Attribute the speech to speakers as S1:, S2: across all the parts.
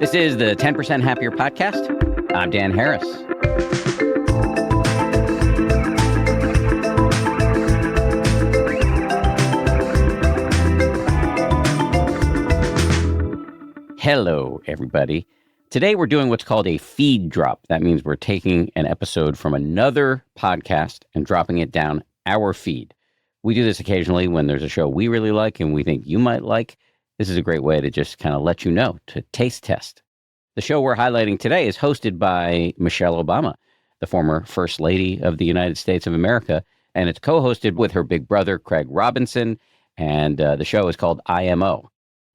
S1: This is the 10% Happier Podcast. I'm Dan Harris. Hello, everybody. Today we're doing what's called a feed drop. That means we're taking an episode from another podcast and dropping it down our feed. We do this occasionally when there's a show we really like and we think you might like. This is a great way to just kind of let you know, to taste test. The show we're highlighting today is hosted by Michelle Obama, the former First Lady of the United States of America, and it's co-hosted with her big brother, Craig Robinson, and the show is called IMO.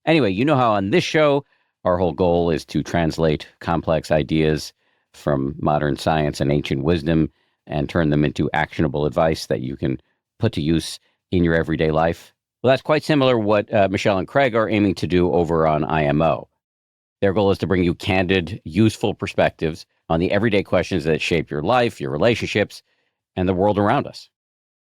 S1: Anyway, you know how on this show, our whole goal is to translate complex ideas from modern science and ancient wisdom and turn them into actionable advice that you can put to use in your everyday life. Well, that's quite similar what Michelle and Craig are aiming to do over on IMO. Their goal is to bring you candid, useful perspectives on the everyday questions that shape your life, your relationships, and the world around us.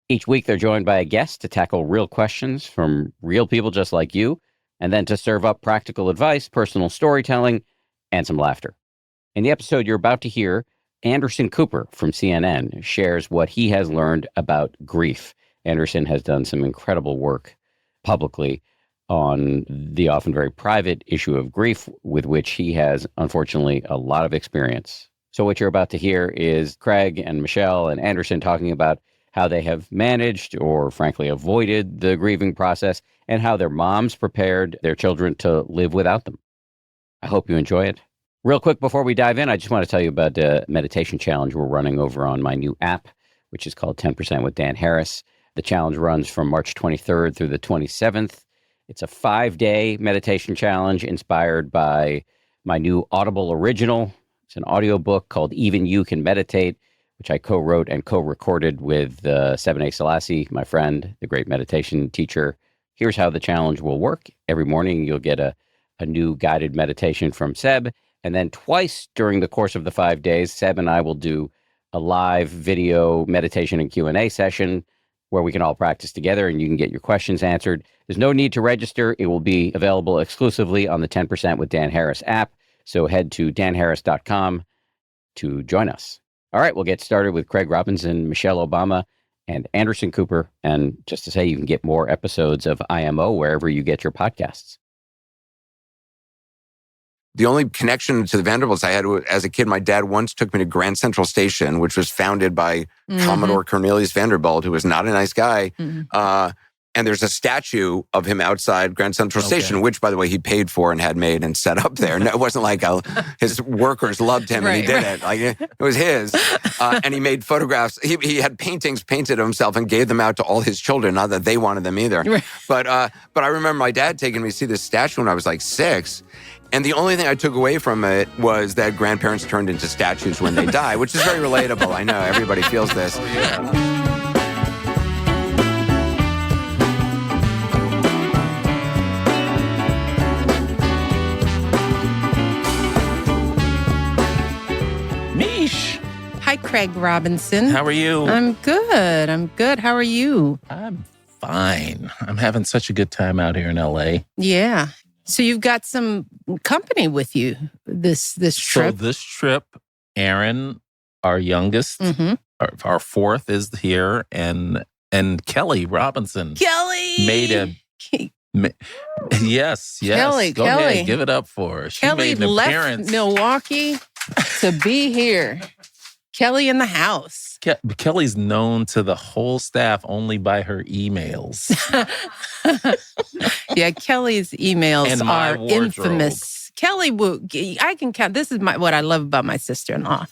S1: Each week, they're joined by a guest to tackle real questions from real people just like you, and then to serve up practical advice, personal storytelling, and some laughter. In the episode you're about to hear, Anderson Cooper from CNN shares what he has learned about grief. Anderson has done some incredible work publicly on the often very private issue of grief, with which he has, unfortunately, a lot of experience. So what you're about to hear is Craig and Michelle and Anderson talking about how they have managed or frankly avoided the grieving process and how their moms prepared their children to live without them. I hope you enjoy it. Real quick before we dive in, I just want to tell you about the meditation challenge we're running over on my new app, which is called 10% with Dan Harris. The challenge runs from March 23rd through the 27th. It's a 5-day meditation challenge inspired by my new Audible original. It's an audiobook called Even You Can Meditate, which I co-wrote and co-recorded with Sebene Selassie, my friend, the great meditation teacher. Here's how the challenge will work. Every morning, you'll get a new guided meditation from Seb. And then twice during the course of the 5 days, Seb and I will do a live video meditation and Q&A session where we can all practice together and you can get your questions answered. There's no need to register. It will be available exclusively on the 10% with Dan Harris app. So head to danharris.com to join us. All right, we'll get started with Craig Robinson, Michelle Obama, and Anderson Cooper. And just to say, you can get more episodes of IMO wherever you get your podcasts.
S2: The only connection to the Vanderbilts I had as a kid, my dad once took me to Grand Central Station, which was founded by Commodore Cornelius Vanderbilt, who was not a nice guy. And there's a statue of him outside Grand Central Station, which, by the way, he paid for and had made and set up there. No, it wasn't like his workers loved him and he did it. Like it was his. And he made photographs. He had paintings painted of himself and gave them out to all his children. Not that they wanted them either. But I remember my dad taking me to see this statue when I was like 6. And the only thing I took away from it was that grandparents turned into statues when they die, which is very relatable. I know everybody feels this.
S1: Mish.
S3: Hi, Craig Robinson.
S4: How are you?
S3: I'm good. How are you?
S4: I'm fine. I'm having such a good time out here in LA.
S3: Yeah. So you've got some company with you this trip.
S4: So this trip, Aaron, our youngest, our fourth is here, and Kelly Robinson.
S3: Kelly!
S4: Made a... Yes.
S3: Kelly,
S4: Go ahead, give it up for her. She
S3: Kelly
S4: made an
S3: left
S4: appearance.
S3: Milwaukee to be here. Kelly in the house.
S4: Kelly's known to the whole staff only by her emails.
S3: Yeah, Kelly's emails
S4: And my
S3: are
S4: wardrobe.
S3: Infamous. Kelly, I can count. This is what I love about my sister-in-law.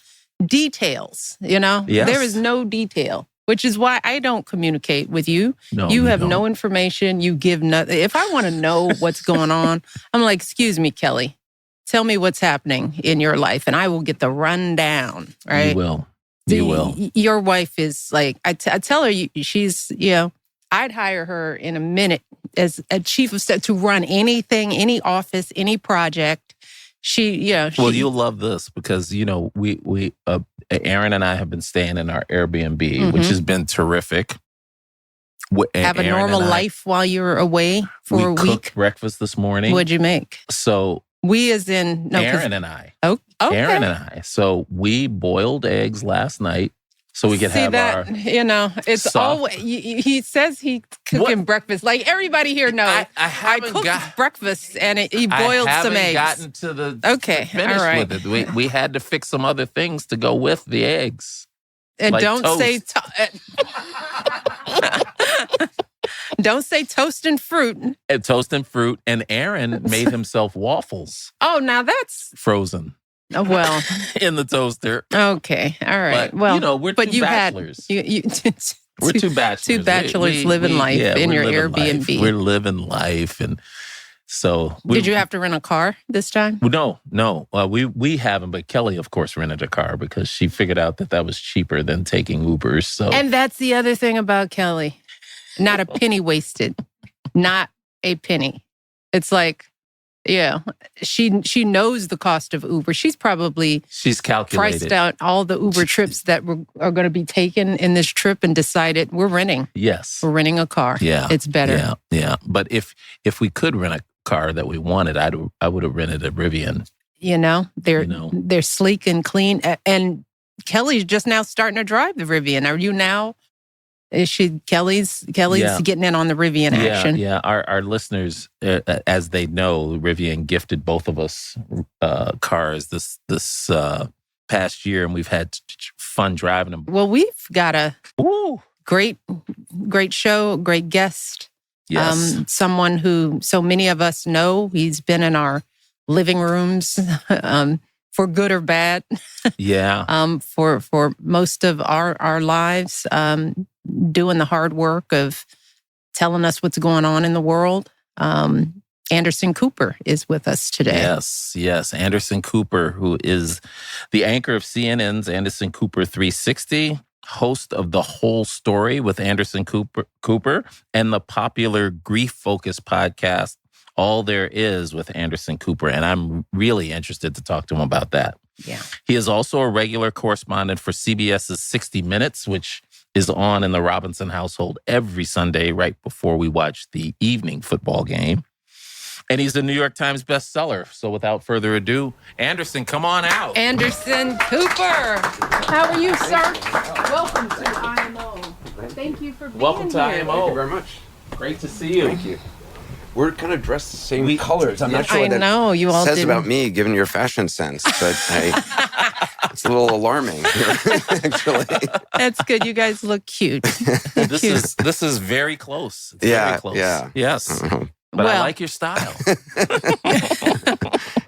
S3: Details, you know?
S4: Yes.
S3: There is no detail, which is why I don't communicate with you.
S4: No,
S3: you have
S4: don't.
S3: no information. You give nothing. If I want to know what's going on, I'm like, excuse me, Kelly. Tell me what's happening in your life, and I will get the rundown, right?
S4: You will. You will.
S3: Your wife is like, I tell her she's, I'd hire her in a minute as a chief of staff to run anything, any office, any project. Well,
S4: you'll love this because, we Aaron and I have been staying in our Airbnb, which has been terrific.
S3: Have a normal life while you're away for a week.
S4: Cooked breakfast this morning.
S3: What'd you make?
S4: So
S3: We as in... No,
S4: Aaron and I.
S3: Oh, okay.
S4: Aaron and I. So we boiled eggs last night so we could have
S3: that,
S4: our...
S3: it's
S4: soft-
S3: always... He says he's cooking breakfast. Like, everybody here knows. I cooked breakfast and he boiled some eggs.
S4: I haven't gotten to the finish
S3: all right.
S4: with it. We had to fix some other things to go with the eggs.
S3: And
S4: like
S3: don't
S4: toast.
S3: say... Don't say toast and fruit.
S4: And toast and fruit. And Aaron made himself waffles.
S3: Oh, now that's...
S4: Frozen.
S3: Oh, well.
S4: In the toaster.
S3: Okay. All right.
S4: But,
S3: well,
S4: we're two bachelors. We're two bachelors.
S3: Two bachelors living life in your Airbnb.
S4: Life. We're living life. And so...
S3: Did you have to rent a car this time?
S4: No. We haven't, but Kelly, of course, rented a car because she figured out that was cheaper than taking Ubers. So.
S3: And that's the other thing about Kelly. Not a penny wasted. Not a penny. It's like, she knows the cost of Uber. She's
S4: calculated.
S3: Priced out all the Uber trips that are going to be taken in this trip and decided we're renting.
S4: Yes.
S3: We're renting a car.
S4: Yeah.
S3: It's better.
S4: Yeah. But if we could rent a car that we wanted, I would have rented a Rivian.
S3: They're sleek and clean. And Kelly's just now starting to drive the Rivian. Are you now? Is she Kelly's getting in on the Rivian action?
S4: Yeah. Our listeners, as they know, Rivian gifted both of us cars this past year, and we've had fun driving them.
S3: Well, we've got a great show, great guest.
S4: Yes.
S3: Someone who so many of us know. He's been in our living rooms for good or bad.
S4: Yeah.
S3: For most of our lives. Doing the hard work of telling us what's going on in the world. Anderson Cooper is with us today.
S4: Yes. Anderson Cooper, who is the anchor of CNN's Anderson Cooper 360, host of The Whole Story with Anderson Cooper, and the popular grief-focused podcast, All There Is with Anderson Cooper. And I'm really interested to talk to him about that.
S3: Yeah.
S4: He is also a regular correspondent for CBS's 60 Minutes, which is on in the Robinson household every Sunday right before we watch the evening football game. And he's a New York Times bestseller. So without further ado, Anderson, come on out.
S3: Anderson Cooper. How are you, sir? Welcome to IMO. Thank you for being here.
S4: Welcome to IMO.
S2: Thank you very much.
S4: Great to see you.
S2: Thank you. We're kind of dressed the same colors. I'm not sure what that
S3: you all
S2: says
S3: didn't.
S2: about me, given your fashion sense, but it's a little alarming, actually.
S3: That's good. You guys look cute.
S4: This is very close. It's very close.
S2: Yeah.
S4: Yes. But I like your style.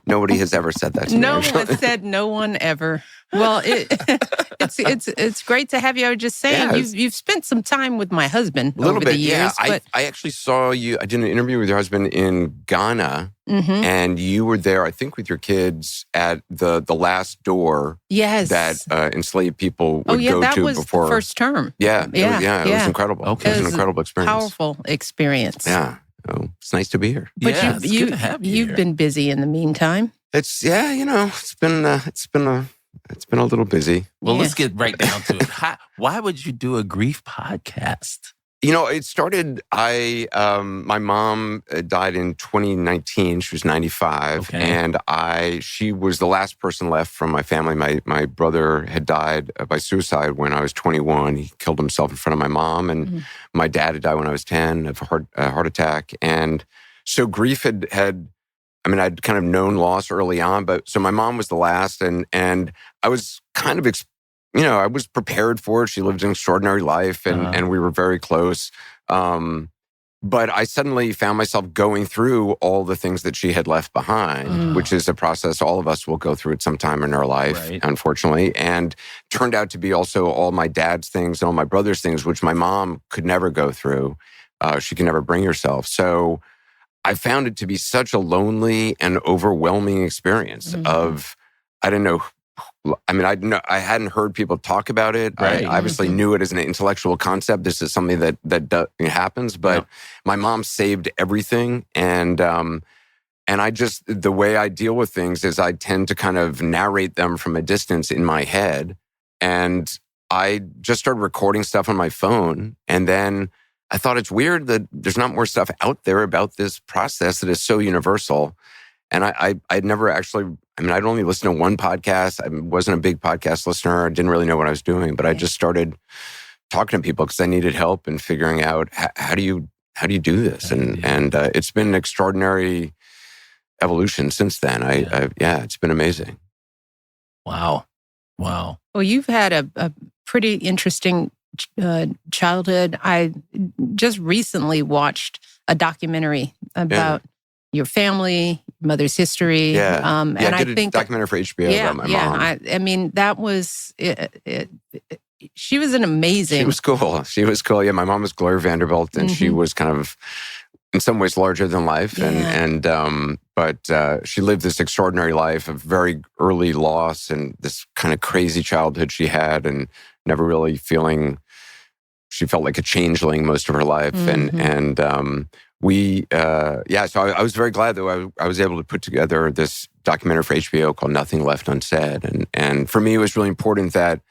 S2: Nobody has ever said that to me.
S3: No one said no one ever. Well, it's great to have you. I was just saying, you've spent some time with my husband over the years.
S2: Yeah. I actually saw you. I did an interview with your husband in Ghana, and you were there, I think, with your kids at the last door.
S3: Yes.
S2: That enslaved people would go to before.
S3: That was the first term.
S2: Yeah. It was incredible.
S4: Okay.
S2: It was an incredible experience.
S3: Powerful experience.
S2: Yeah. Oh, it's nice to be here.
S3: But
S4: it's good to have you
S3: you've
S4: here.
S3: been busy in the meantime.
S2: It's been a little busy.
S4: Well, let's get right down to it. Why would you do a grief podcast?
S2: It started, my mom died in 2019. She was 95.
S4: Okay.
S2: And she was the last person left from my family. My brother had died by suicide when I was 21. He killed himself in front of my mom. And my dad had died when I was 10 of a heart attack. And so grief I'd kind of known loss early on, but so my mom was the last. And I was kind of I was prepared for it. She lived an extraordinary life, and we were very close. But I suddenly found myself going through all the things that she had left behind, which is a process all of us will go through at some time in our life, unfortunately. And turned out to be also all my dad's things and all my brother's things, which my mom could never go through. She could never bring herself. So I found it to be such a lonely and overwhelming experience of, I don't know. I hadn't heard people talk about it.
S4: Right.
S2: I obviously knew it as an intellectual concept. This is something that happens, but my mom saved everything. And I just, the way I deal with things is I tend to kind of narrate them from a distance in my head. And I just started recording stuff on my phone. And then I thought it's weird that there's not more stuff out there about this process that is so universal. And I'd never actually, I'd only listened to one podcast. I wasn't a big podcast listener. I didn't really know what I was doing, but I just started talking to people because I needed help in figuring out how do you do this? And it's been an extraordinary evolution since then. It's been amazing.
S4: Wow.
S3: Well, you've had a pretty interesting childhood. I just recently watched a documentary about your family, mother's history.
S2: And I did a documentary for HBO about my mom.
S3: I mean, that was she was an amazing.
S2: She was cool. Yeah, my mom was Gloria Vanderbilt, and she was kind of, in some ways, larger than life. But she lived this extraordinary life of very early loss and this kind of crazy childhood she had, and never really feeling. She felt like a changeling most of her life, So I was very glad that I was able to put together this documentary for HBO called "Nothing Left Unsaid," and for me, it was really important that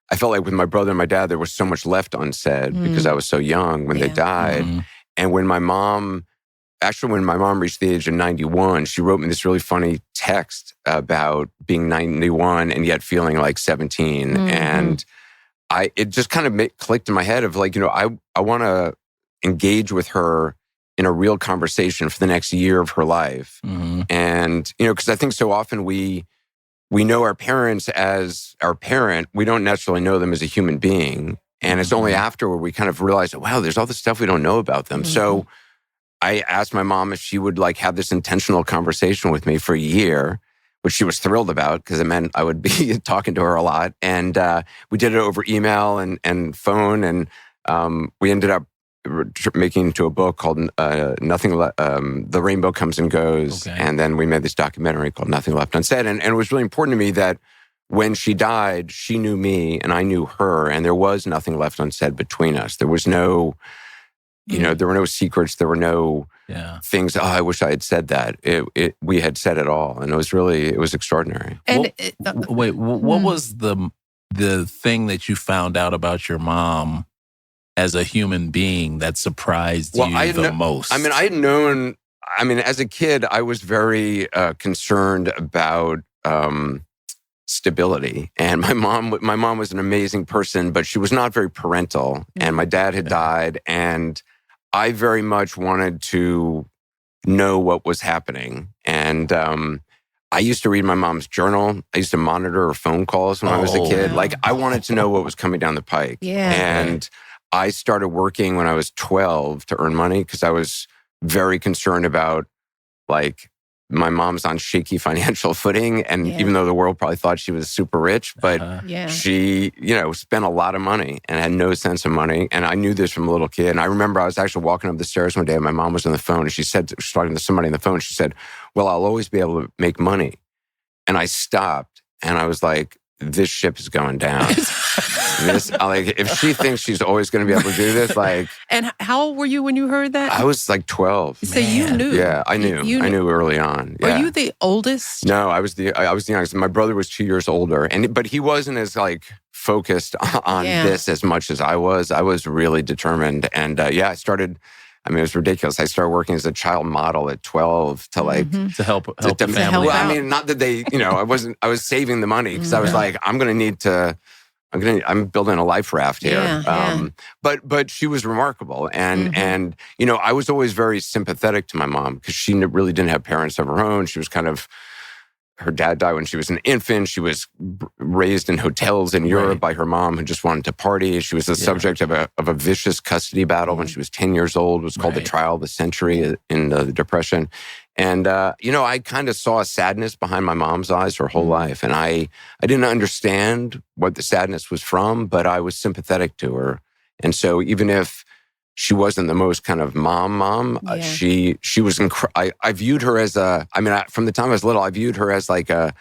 S2: I felt like with my brother and my dad, there was so much left unsaid because I was so young when they died. And when my mom reached the age of 91, she wrote me this really funny text about being 91 and yet feeling like 17. And it just kind of clicked in my head of like, I want to engage with her in a real conversation for the next year of her life. And, because I think so often we know our parents as our parent. We don't necessarily know them as a human being. And it's only afterward we kind of realize, wow, there's all this stuff we don't know about them. So I asked my mom if she would like have this intentional conversation with me for a year, which she was thrilled about because it meant I would be talking to her a lot. And we did it over email and phone. And we ended up making into a book called The Rainbow Comes and Goes. Okay. And then we made this documentary called Nothing Left Unsaid. And it was really important to me that when she died, she knew me and I knew her, and there was nothing left unsaid between us. There was no, there were no secrets. There were no things, I wish I had said that. We had said it all. And it was extraordinary.
S4: And what was the thing that you found out about your mom as a human being that surprised you the most?
S2: I had known, as a kid, I was very concerned about stability. And my mom was an amazing person, but she was not very parental. And my dad had died, and I very much wanted to know what was happening. And I used to read my mom's journal. I used to monitor her phone calls when I was a kid. Like, I wanted to know what was coming down the pike. And I started working when I was 12 to earn money because I was very concerned about, like, my mom's on shaky financial footing. And even though the world probably thought she was super rich, but she, spent a lot of money and had no sense of money. And I knew this from a little kid. And I remember I was actually walking up the stairs one day and my mom was on the phone and she was talking to somebody on the phone. She said, well, I'll always be able to make money. And I stopped and I was like, this ship is going down. If she thinks she's always going to be able to do this, like.
S3: And how old were you when you heard that?
S2: I was like 12.
S3: So you knew?
S2: Yeah, I knew. I knew early on. Yeah.
S3: Were you the oldest?
S2: No, I was the youngest. My brother was 2 years older, but he wasn't as focused on this as much as I was. I was really determined, and I started. It was ridiculous. I started working as a child model at 12 to
S4: to help the family.
S2: Well, not that they, I was saving the money because I was like, I'm building a life raft here. But she was remarkable. And I was always very sympathetic to my mom because she really didn't have parents of her own. She was her dad died when she was an infant. She was raised in hotels in Europe by her mom who just wanted to party. She was the subject of a vicious custody battle when she was 10 years old. It was called the Trial of the Century in the Depression. And, I kind of saw a sadness behind my mom's eyes her whole life. And I didn't understand what the sadness was from, but I was sympathetic to her. And so even if she wasn't the most kind of mom. She was I viewed her as from the time I was little, I viewed her as like a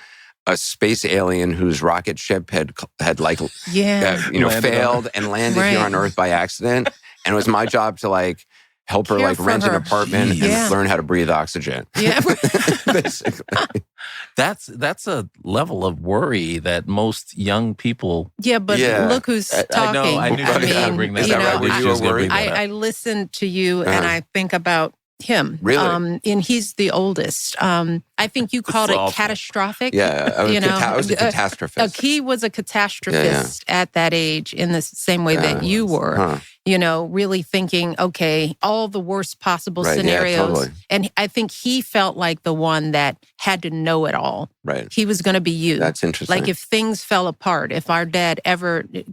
S2: space alien whose rocket ship had failed and landed here on Earth by accident. And it was my job to help her rent an apartment and learn how to breathe oxygen. Yeah. Basically.
S4: That's a level of worry that most young people.
S3: Yeah, but look who's talking.
S4: I knew you were going to bring that up.
S2: Were you worried?
S3: I listen to you and I think about him.
S2: Really?
S3: And he's the oldest. I think you called it catastrophic.
S2: Yeah, I was a catastrophist.
S3: He was a catastrophist at that age in the same way that you were.
S2: Huh.
S3: Really thinking, okay, all the worst possible scenarios.
S2: Yeah, totally.
S3: And I think he felt like the one that had to know it all.
S2: Right.
S3: He was going to be you.
S2: That's interesting.
S3: Like if things fell apart, if our dad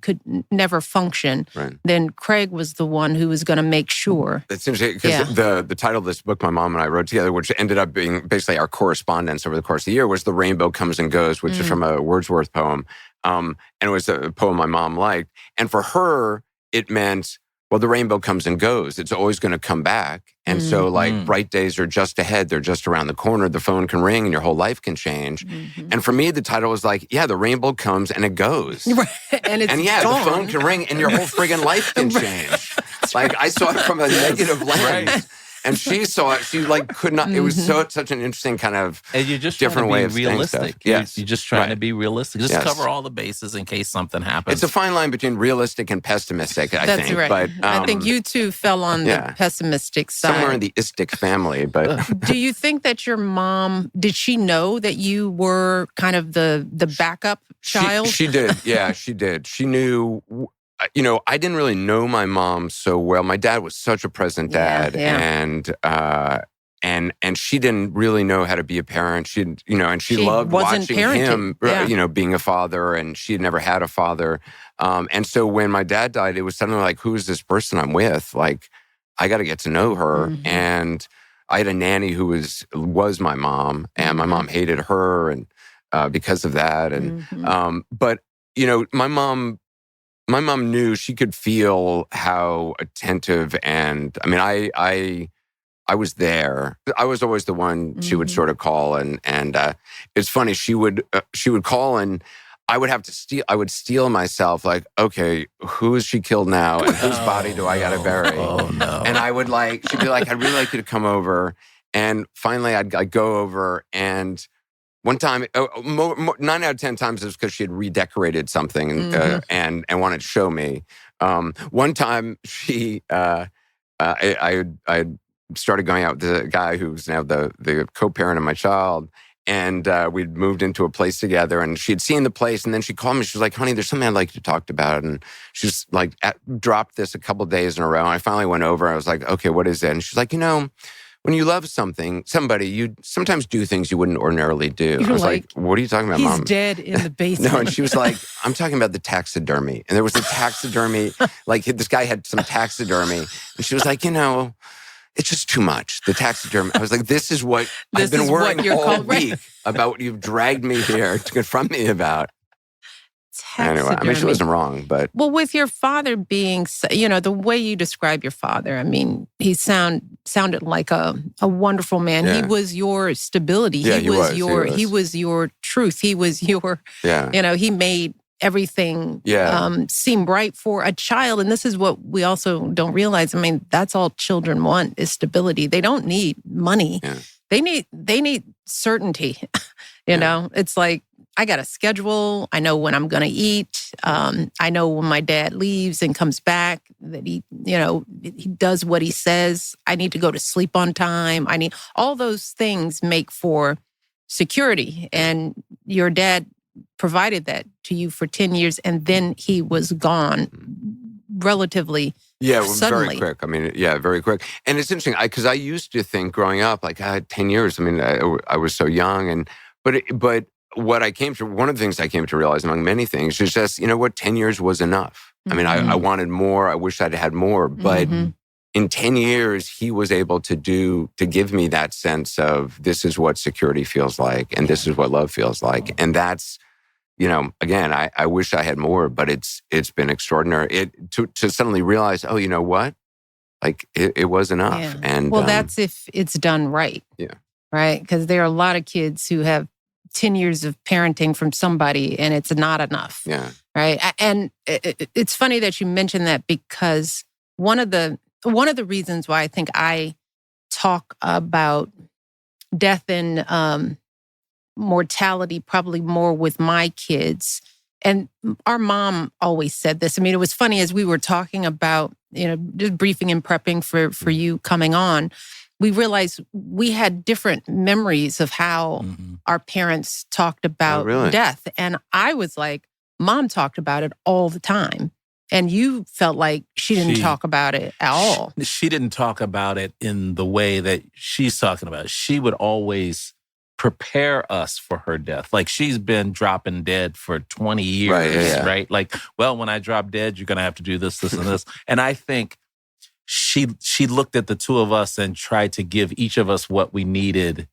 S3: could never function, then Craig was the one who was going to make sure.
S2: It's interesting because the title of this book my mom and I wrote together, which ended up being basically our correspondence over the course of the year, was The Rainbow Comes and Goes, which is from a Wordsworth poem. And it was a poem my mom liked. And for her, it meant, well, the rainbow comes and goes. It's always going to come back. And so bright days are just ahead. They're just around the corner. The phone can ring and your whole life can change. And for me, the title was like, the rainbow comes and it goes.
S3: Right. And it's gone.
S2: The phone can ring and your whole friggin' life can change. Like I saw it from a negative lens. And she saw it. She could not. It was such an interesting kind of
S4: and you're just
S2: different way of
S4: realistic.
S2: saying stuff. Yes,
S4: you're just trying to be realistic. Just cover all the bases in case something happens.
S2: It's a fine line between realistic and pessimistic. I think.
S3: That's right.
S2: But
S3: I think you two fell on the pessimistic side.
S2: Somewhere in the istic family. But
S3: do you think that your mom, did she know that you were kind of the backup child?
S2: She did. Yeah, she did. She knew. I didn't really know my mom so well. My dad was such a present dad, and she didn't really know how to be a parent. She loved watching
S3: parenting.
S2: him, being a father, and she had never had a father. And so when my dad died, it was suddenly like, who is this person I'm with? Like, I got to get to know her. And I had a nanny who was my mom, and my mom hated her, and because of that. And but my mom knew, she could feel how attentive, and I mean, I was there. I was always the one she would sort of call, and it's funny. She would call, and I would steal myself. Like, okay, who is she killed now, and whose body do I got to bury?
S4: Oh no!
S2: And I would she'd be like, I'd really like you to come over, and finally I'd go over and. One time, 9 out of 10 times, it was because she had redecorated something and wanted to show me. One time, I started going out with the guy who's now the co-parent of my child, and we'd moved into a place together, and she'd seen the place, and then she called me. She was like, honey, there's something I'd like to talk about. And she's like, dropped this a couple days in a row. And I finally went over. I was like, okay, what is it? And she's like, when you love somebody, you sometimes do things you wouldn't ordinarily do.
S3: You're
S2: I was like, what are you talking about, Mom?
S3: He's dead in the basement.
S2: No, and she was like, I'm talking about the taxidermy. And there was a taxidermy, this guy had some taxidermy. And she was like, it's just too much, the taxidermy. I was like, this is what I've been worrying all week about what you've dragged me here to confront me about. Anyway, I mean, she wasn't wrong, but...
S3: Well, with your father being, the way you describe your father, I mean, he sounded like a wonderful man.
S2: Yeah.
S3: He was your stability.
S2: Yeah,
S3: he was your truth. He was your, he made everything seem right for a child. And this is what we also don't realize. I mean, that's all children want is stability. They don't need money. Yeah. They need certainty. It's like, I got a schedule. I know when I'm going to eat. I know when my dad leaves and comes back that he does what he says. I need to go to sleep on time. All those things make for security. And your dad provided that to you for 10 years, and then he was gone relatively suddenly.
S2: Very quick. I mean, very quick. And it's interesting because I used to think growing up, like, 10 years. I mean, I was so young, but one of the things I came to realize, among many things, is just, 10 years was enough. I mean, I wanted more. I wish I'd had more. But in 10 years, he was able to give me that sense of this is what security feels like, and this is what love feels like. And that's, again, I wish I had more, but it's been extraordinary. To suddenly realize, oh, you know what? Like, it was enough.
S3: Yeah.
S2: And
S3: that's if it's done right.
S2: Yeah.
S3: Right? Because there are a lot of kids who have 10 years of parenting from somebody and it's not enough.
S2: Yeah.
S3: Right. And it's funny that you mentioned that, because one of the reasons why I think I talk about death and mortality probably more with my kids, and our mom always said this. I mean, it was funny as we were talking about, just briefing and prepping for you coming on. we realized we had different memories of how our parents talked about death. And I was like, Mom talked about it all the time. And you felt like she didn't talk about it at all.
S4: She didn't talk about it in the way that she's talking about it. She would always prepare us for her death. Like, she's been dropping dead for 20 years, right? Like, well, when I drop dead, you're going to have to do this, this, and this. And I think she looked at the two of us and tried to give each of us what we needed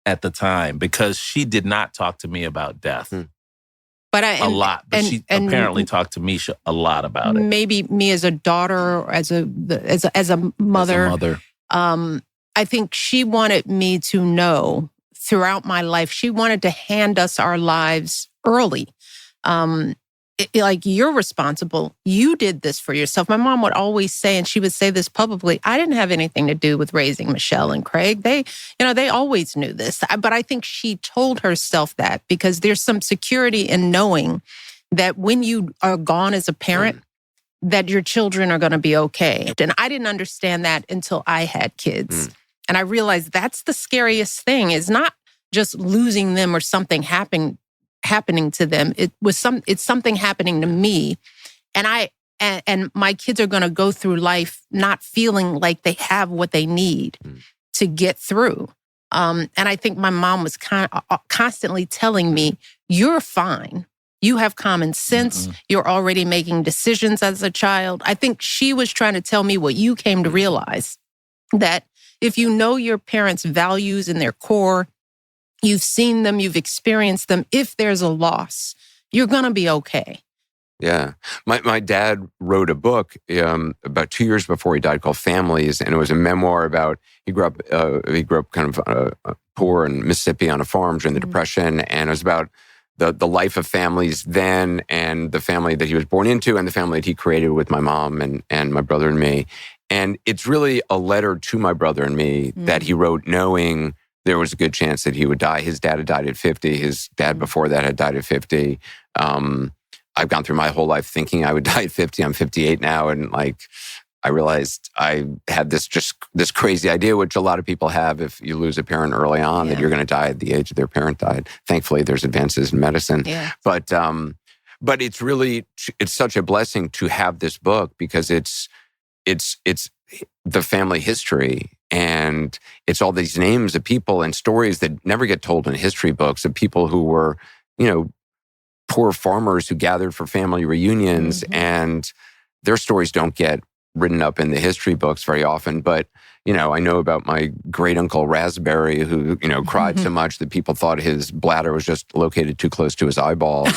S4: at the time, because she did not talk to me about death. But a lot. But she apparently talked to me a lot about it.
S3: Maybe me as a daughter, or as a mother. I think she wanted me to know throughout my life. She wanted to hand us our lives early. Like, you're responsible. You did this for yourself. My mom would always say, and she would say this publicly, I didn't have anything to do with raising Michelle and Craig. They always knew this. But I think she told herself that because there's some security in knowing that when you are gone as a parent, that your children are going to be okay. And I didn't understand that until I had kids. And I realized that's the scariest thing, is not just losing them or something happening to them. It's something happening to me. And my kids are going to go through life not feeling like they have what they need to get through. And I think my mom was constantly telling me, you're fine. You have common sense. You're already making decisions as a child. I think she was trying to tell me what you came to realize, that if you know your parents' values in their core, you've seen them, you've experienced them, if there's a loss, you're going to be okay.
S2: Yeah. My dad wrote a book about 2 years before he died called Families, and it was a memoir about, he grew up kind of poor in Mississippi on a farm during the Depression, and it was about the life of families then, and the family that he was born into, and the family that he created with my mom and my brother and me. And it's really a letter to my brother and me that he wrote, knowing there was a good chance that he would die. His dad had died at 50. His dad before that had died at 50. I've gone through my whole life thinking I would die at 50. I'm 58 now. And I realized I had this crazy idea, which a lot of people have if you lose a parent early on, that you're going to die at the age their parent died. Thankfully, there's advances in medicine. Yeah. But it's such a blessing to have this book, because it's the family history, and it's all these names of people and stories that never get told in history books, of people who were, poor farmers who gathered for family reunions, and their stories don't get written up in the history books very often. But, I know about my great uncle Raspberry, who, cried so much that people thought his bladder was just located too close to his eyeball.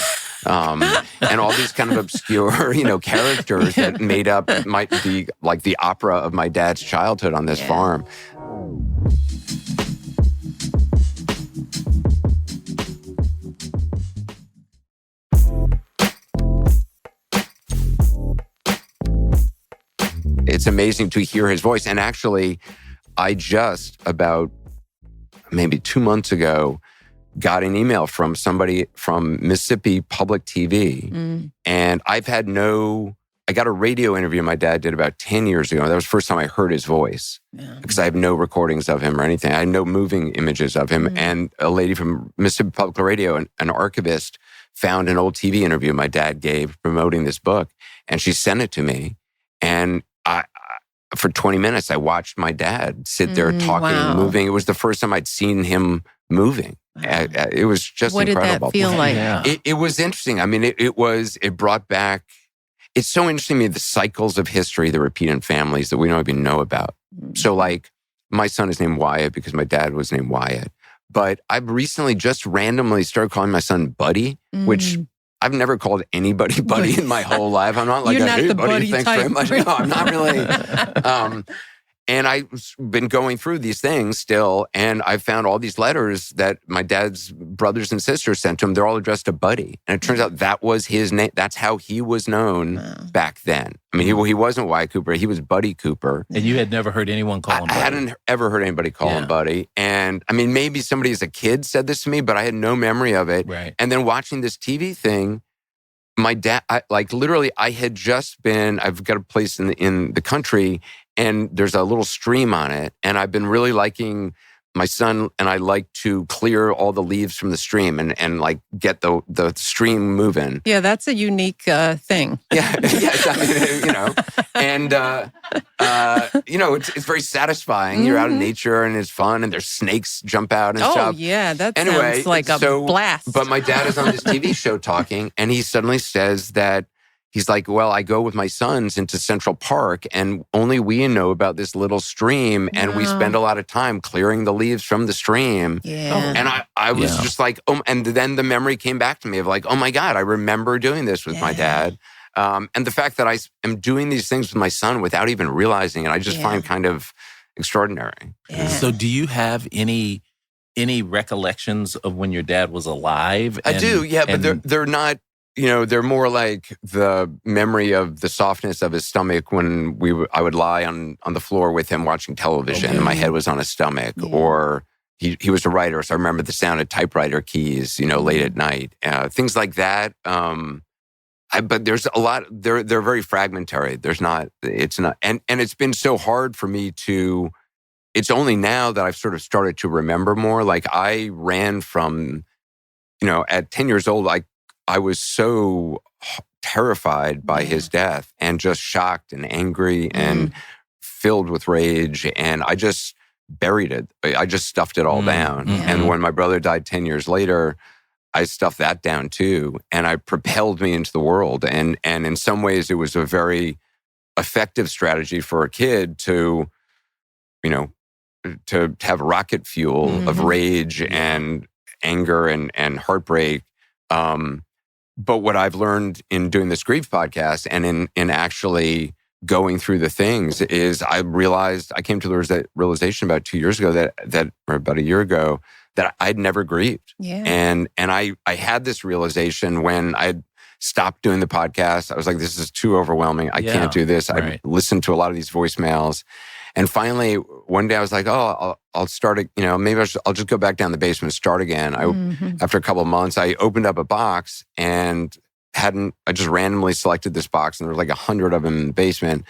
S2: And all these kind of obscure, characters that might be like the opera of my dad's childhood on this farm. It's amazing to hear his voice. And actually, I just about maybe 2 months ago got an email from somebody from Mississippi Public TV. And I got a radio interview my dad did about 10 years ago. That was the first time I heard his voice, because I have no recordings of him or anything. I had no moving images of him. And a lady from Mississippi Public Radio, an archivist, found an old TV interview my dad gave promoting this book. And she sent it to me. And for 20 minutes, I watched my dad sit there talking, moving. It was the first time I'd seen him moving. It was just incredible.
S3: What did that feel like?
S1: Yeah.
S2: It was interesting. I mean, it brought back, it's so interesting to me, the cycles of history that repeat in families that we don't even know about. So my son is named Wyatt because my dad was named Wyatt. But I've recently just randomly started calling my son Buddy, which I've never called anybody Buddy in my whole life. I'm not like, hey, buddy, thanks very much. No, I'm not really. And I've been going through these things still, and I found all these letters that my dad's brothers and sisters sent to him. They're all addressed to Buddy. And it turns out that was his name. That's how he was known back then. I mean, he wasn't Wyatt Cooper. He was Buddy Cooper.
S4: And you had never heard anyone call him Buddy?
S2: I hadn't ever heard anybody call him Buddy. And I mean, maybe somebody as a kid said this to me, but I had no memory of it.
S4: Right.
S2: And then watching this TV thing, my dad, I've got a place in the country, and there's a little stream on it. And I've been really liking, my son and I like to clear all the leaves from the stream and like get the stream moving.
S3: Yeah, that's a unique thing.
S2: Yeah, yes, I mean, you know, and you know, it's very satisfying. You're out in nature and it's fun, and there's snakes jump out and stuff.
S3: Oh yeah, that sounds like a blast.
S2: But my dad is on this TV show talking, and he suddenly says that he's like, well, I go with my sons into Central Park, and only we know about this little stream, and we spend a lot of time clearing the leaves from the stream.
S3: Yeah.
S2: And I was just like, oh, and then the memory came back to me of like, oh my God, I remember doing this with my dad. And the fact that I am doing these things with my son without even realizing it, I just find kind of extraordinary.
S3: Yeah.
S4: So do you have any recollections of when your dad was alive?
S2: I do, yeah, but they're not, you know, they're more like the memory of the softness of his stomach when I would lie on the floor with him watching television and my head was on his stomach. Or he was a writer, so I remember the sound of typewriter keys, you know, late at night. Things like that. But there's a lot, they're very fragmentary. It's not, and it's been so hard for me it's only now that I've sort of started to remember more. Like I ran from, you know, at 10 years old, I was so terrified by his death and just shocked and angry and filled with rage. And I just buried it. I just stuffed it all down. And when my brother died 10 years later, I stuffed that down too. And I propelled me into the world. And in some ways, it was a very effective strategy for a kid to, you know, to have rocket fuel of rage and anger and heartbreak. But what I've learned in doing this Grieve podcast and in actually going through the things is I came to the realization about 2 years ago or about a year ago, that I'd never grieved.
S3: Yeah.
S2: And I had this realization when I'd stopped doing the podcast. I was like, this is too overwhelming. I can't do this. I listened to a lot of these voicemails. And finally, one day I was like, oh, I'll start it. You know, maybe I'll just go back down the basement and start again. After a couple of months, I opened up a box and I just randomly selected this box, and there was like 100 of them in the basement.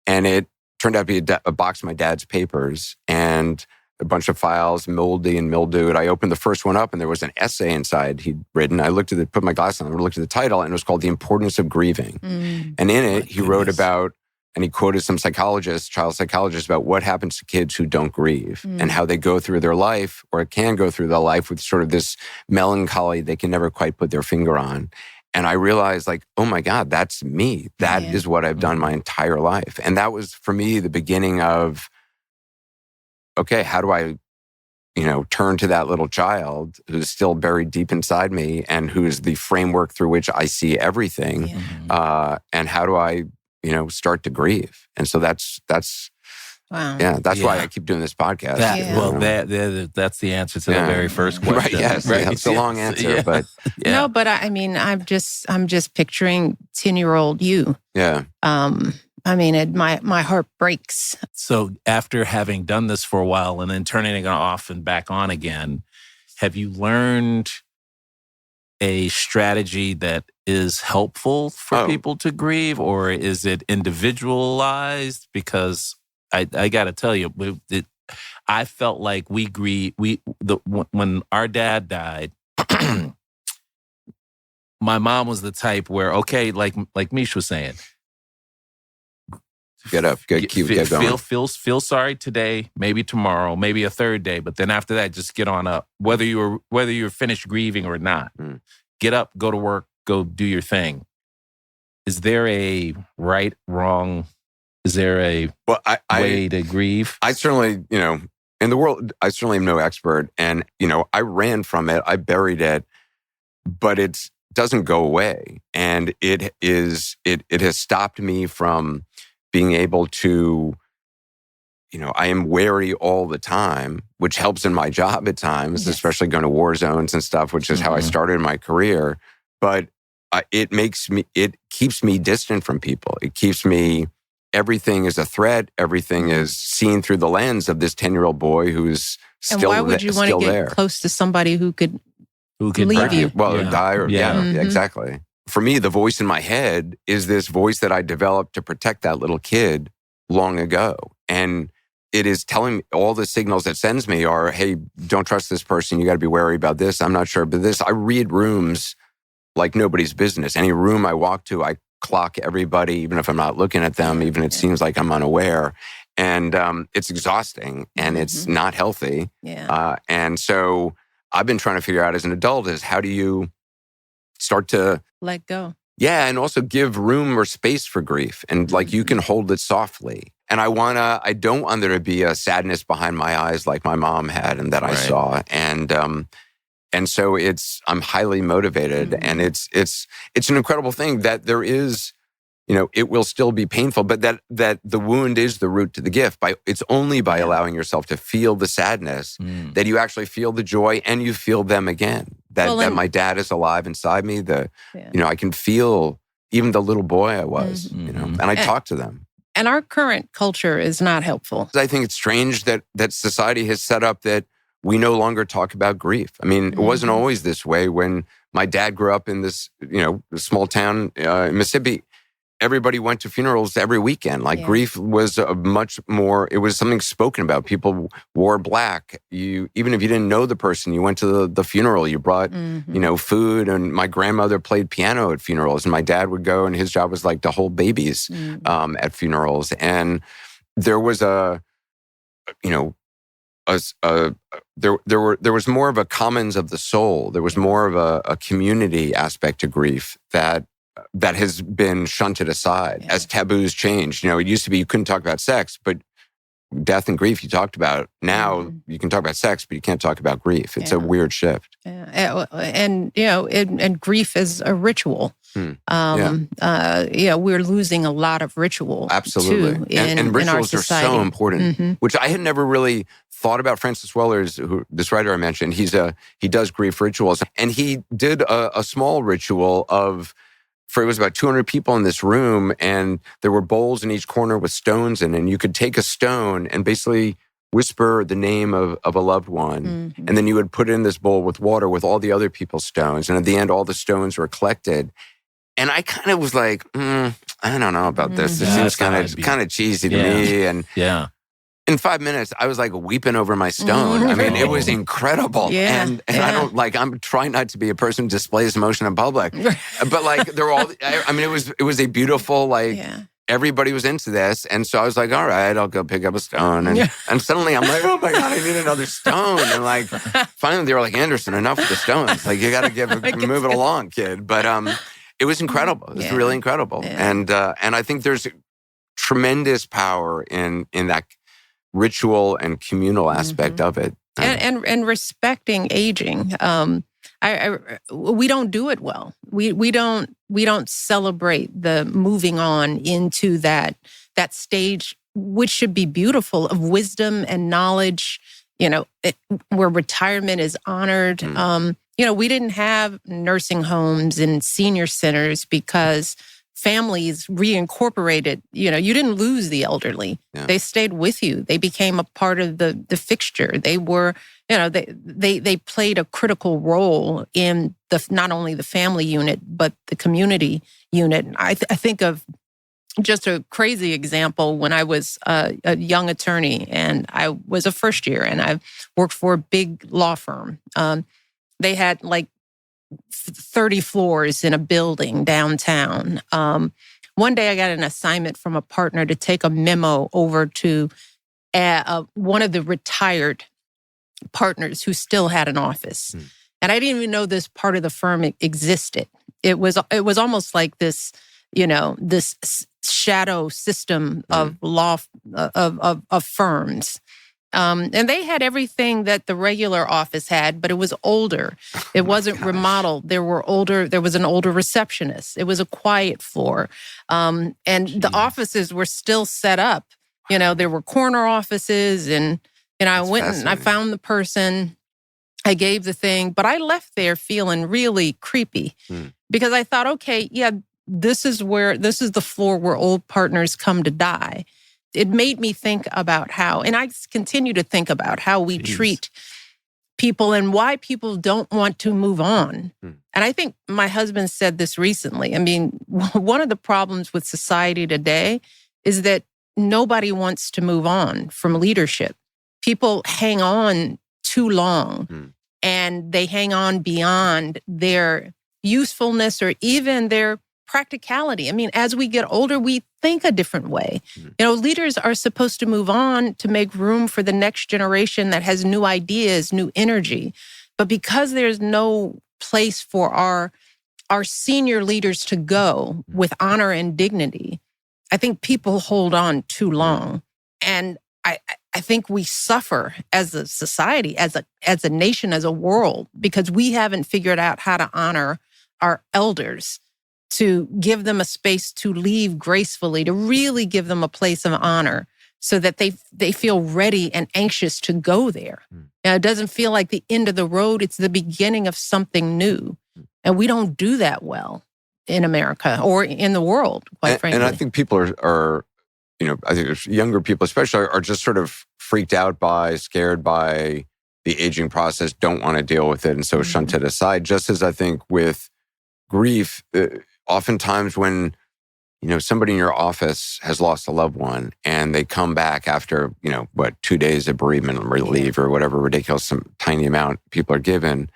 S2: And it turned out to be a box of my dad's papers and a bunch of files, moldy and mildewed. I opened the first one up and there was an essay inside he'd written. I looked at it, put my glasses on, looked at the title, and it was called The Importance of Grieving. And in it, he wrote about, and he quoted some child psychologists about what happens to kids who don't grieve and how they go through their life, or can go through their life with sort of this melancholy they can never quite put their finger on. And I realized like, oh my God, that's me. That is what I've done my entire life. And that was for me the beginning of, okay, how do I, you know, turn to that little child who's still buried deep inside me and who's the framework through which I see everything. And how do I, you know, start to grieve? And so that's
S3: wow.
S2: Yeah, that's why I keep doing this podcast.
S4: That's the answer to the very first question.
S2: Right, yes. Right. It's a long answer, but
S3: No, but I mean, I'm just picturing 10-year-old you.
S2: Yeah.
S3: I mean, my heart breaks.
S4: So after having done this for a while and then turning it off and back on again, have you learned a strategy that is helpful for people to grieve, or is it individualized? Because I got to tell you, I felt like we grieve. When our dad died, my mom was the type where, okay, like Mish was saying,
S2: get up, get going.
S4: Feel sorry today, maybe tomorrow, maybe a third day, but then after that, just get on up. Whether you're finished grieving or not, get up, go to work, go do your thing. Is there a right, wrong? Is there a way to grieve?
S2: I certainly, you know, in the world, I certainly am no expert, and you know, I ran from it, I buried it, but it doesn't go away, and it has stopped me from being able to, you know, I am wary all the time, which helps in my job at times, especially going to war zones and stuff, which is how I started my career. But it keeps me distant from people. It keeps me, everything is a threat. Everything is seen through the lens of this 10-year-old boy who's still there. And why would you want to get
S3: close to somebody who could
S2: leave you? Well, die or, exactly. For me, the voice in my head is this voice that I developed to protect that little kid long ago. And it is telling me, all the signals it sends me are, hey, don't trust this person. You got to be wary about this. I'm not sure. But this, I read rooms like nobody's business. Any room I walk to, I clock everybody, even if I'm not looking at them, even it seems like I'm unaware. And it's exhausting and it's not healthy. And so I've been trying to figure out as an adult is how do you start to
S3: let go?
S2: Yeah, and also give room or space for grief. And like you can hold it softly. And I don't want there to be a sadness behind my eyes like my mom had and that I saw. And so I'm highly motivated. And it's an incredible thing that there is, it will still be painful, but that the wound is the root to the gift. It's only by allowing yourself to feel the sadness that you actually feel the joy and you feel them again. That my dad is alive inside me. I can feel even the little boy I was, and I talk to them.
S3: And our current culture is not helpful.
S2: I think it's strange that society has set up that we no longer talk about grief. I mean, it wasn't always this way. When my dad grew up in this, small town in Mississippi, everybody went to funerals every weekend. Like grief was it was something spoken about. People wore black. Even if you didn't know the person, you went to the funeral. You brought, food. And my grandmother played piano at funerals, and my dad would go, and his job was like to hold babies at funerals. And there was there was more of a commons of the soul. There was more of a community aspect to grief that has been shunted aside as taboos changed. It used to be you couldn't talk about sex, but death and grief you talked about. Now you can talk about sex, but you can't talk about grief. It's a weird shift.
S3: And grief is a ritual. We're losing a lot of ritual.
S2: Absolutely.
S3: Too,
S2: and rituals are so important, which I had never really thought about. Francis Wellers, this writer I mentioned, he does grief rituals, and he did a small ritual it was about 200 people in this room, and there were bowls in each corner with stones in, and you could take a stone and basically whisper the name of a loved one, and then you would put it in this bowl with water with all the other people's stones, and at the end, all the stones were collected. And I kind of was like, I don't know about this. This seems kind of cheesy to me. And in 5 minutes, I was like weeping over my stone. I mean, it was incredible. And I'm trying not to be a person who displays emotion in public. But like, they're all, it was a beautiful, everybody was into this. And so I was like, all right, I'll go pick up a stone. And suddenly I'm like, oh my God, I need another stone. And like, finally they were like, Anderson, enough with the stones. Like, you got to move it along, kid. But it was incredible. It was really incredible. And I think there's tremendous power in that ritual and communal aspect of it.
S3: And respecting aging. We don't do it well. We don't celebrate the moving on into that stage, which should be beautiful, of wisdom and knowledge, where retirement is honored. We didn't have nursing homes and senior centers because families reincorporated. You didn't lose the elderly. They stayed with you. They became a part of the fixture. They were, they played a critical role in not only the family unit, but the community unit. I think of just a crazy example when I was a young attorney and I was a first year and I worked for a big law firm. They had like 30 floors in a building downtown. One day I got an assignment from a partner to take a memo over to one of the retired partners who still had an office. And I didn't even know this part of the firm existed. It was almost like this, this shadow system of law, of firms. And they had everything that the regular office had, but it was older. It wasn't remodeled. There was an older receptionist. It was a quiet floor. And the offices were still set up. There were corner offices, and I went and I found the person. I gave the thing, but I left there feeling really creepy because I thought, okay, this is the floor where old partners come to die. It made me think about how, and I continue to think about how we treat people and why people don't want to move on. And I think my husband said this recently. I mean, one of the problems with society today is that nobody wants to move on from leadership. People hang on too long and they hang on beyond their usefulness or even their practicality. I mean, as we get older, we think a different way. Leaders are supposed to move on to make room for the next generation that has new ideas, new energy. But because there's no place for our senior leaders to go with honor and dignity, I think people hold on too long. And I think we suffer as a society, as a nation, as a world, because we haven't figured out how to honor our elders, to give them a space to leave gracefully, to really give them a place of honor so that they feel ready and anxious to go there. Now, it doesn't feel like the end of the road. It's the beginning of something new. And we don't do that well in America or in the world, quite frankly.
S2: And I think people are I think younger people especially are just sort of freaked out by, scared by the aging process, don't want to deal with it, and so shunt it aside. Just as I think with grief, oftentimes when, somebody in your office has lost a loved one and they come back after, 2 days of bereavement relief or whatever ridiculous, some tiny amount people are given,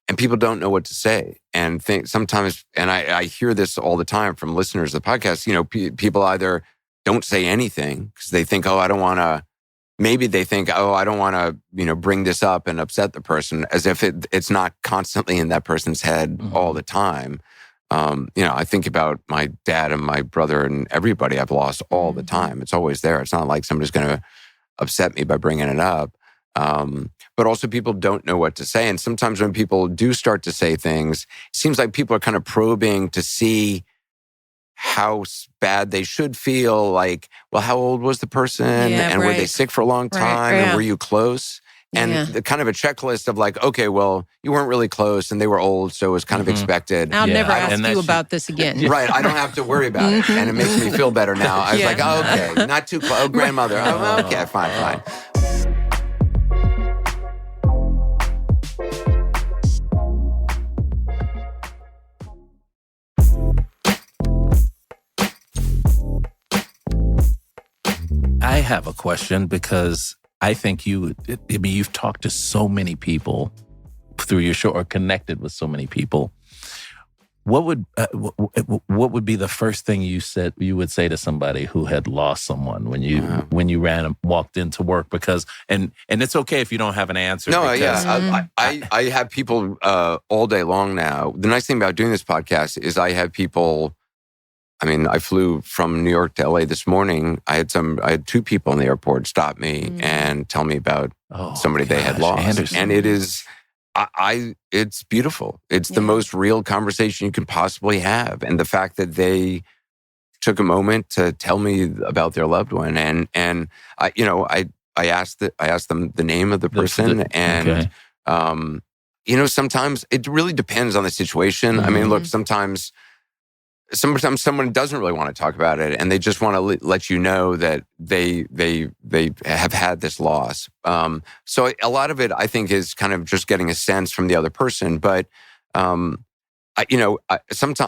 S2: and people don't know what to say. And think sometimes, and I hear this all the time from listeners of the podcast, people either don't say anything because they think, I don't want to, maybe they think, I don't want to, bring this up and upset the person, as if it's not constantly in that person's head all the time. I think about my dad and my brother and everybody I've lost all the time. It's always there. It's not like somebody's going to upset me by bringing it up. But also people don't know what to say. And sometimes when people do start to say things, it seems like people are kind of probing to see how bad they should feel. Like, well, how old was the person? And were they sick for a long time? And were you close? And the kind of a checklist of like, okay, well, you weren't really close and they were old, so it was kind of expected.
S3: I'll never ask you about this again.
S2: Right, I don't have to worry about it. And it makes me feel better now. I was like, okay, not too close. Oh, grandmother. Oh, okay, fine.
S4: I have a question because I think you've talked to so many people through your show or connected with so many people. What would be the first thing you would say to somebody who had lost someone when you ran and walked into work? Because and it's okay if you don't have an answer.
S2: No, I have people all day long now. The nice thing about doing this podcast is I have people. I mean, I flew from New York to LA this morning. I had 2 people in the airport stop me and tell me about somebody they had lost.
S4: Anderson.
S2: And it is, it's beautiful. It's the most real conversation you can possibly have. And the fact that they took a moment to tell me about their loved one. And I asked them the name of the person. Sometimes it really depends on the situation. I mean, look, sometimes someone doesn't really want to talk about it and they just want to let you know that they have had this loss. So a lot of it, I think, is kind of just getting a sense from the other person. But, sometimes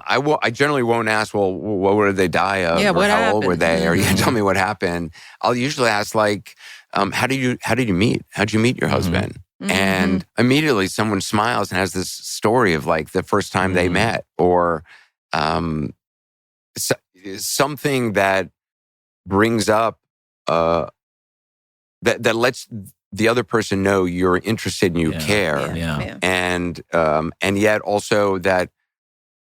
S2: I generally won't ask, well, what did they die of?
S3: Yeah,
S2: or how old were they? Or tell me what happened. I'll usually ask like, how did you meet? How'd you meet your husband? And immediately someone smiles and has this story of like the first time they met, or something that brings up that lets the other person know you're interested and you care, and yet also that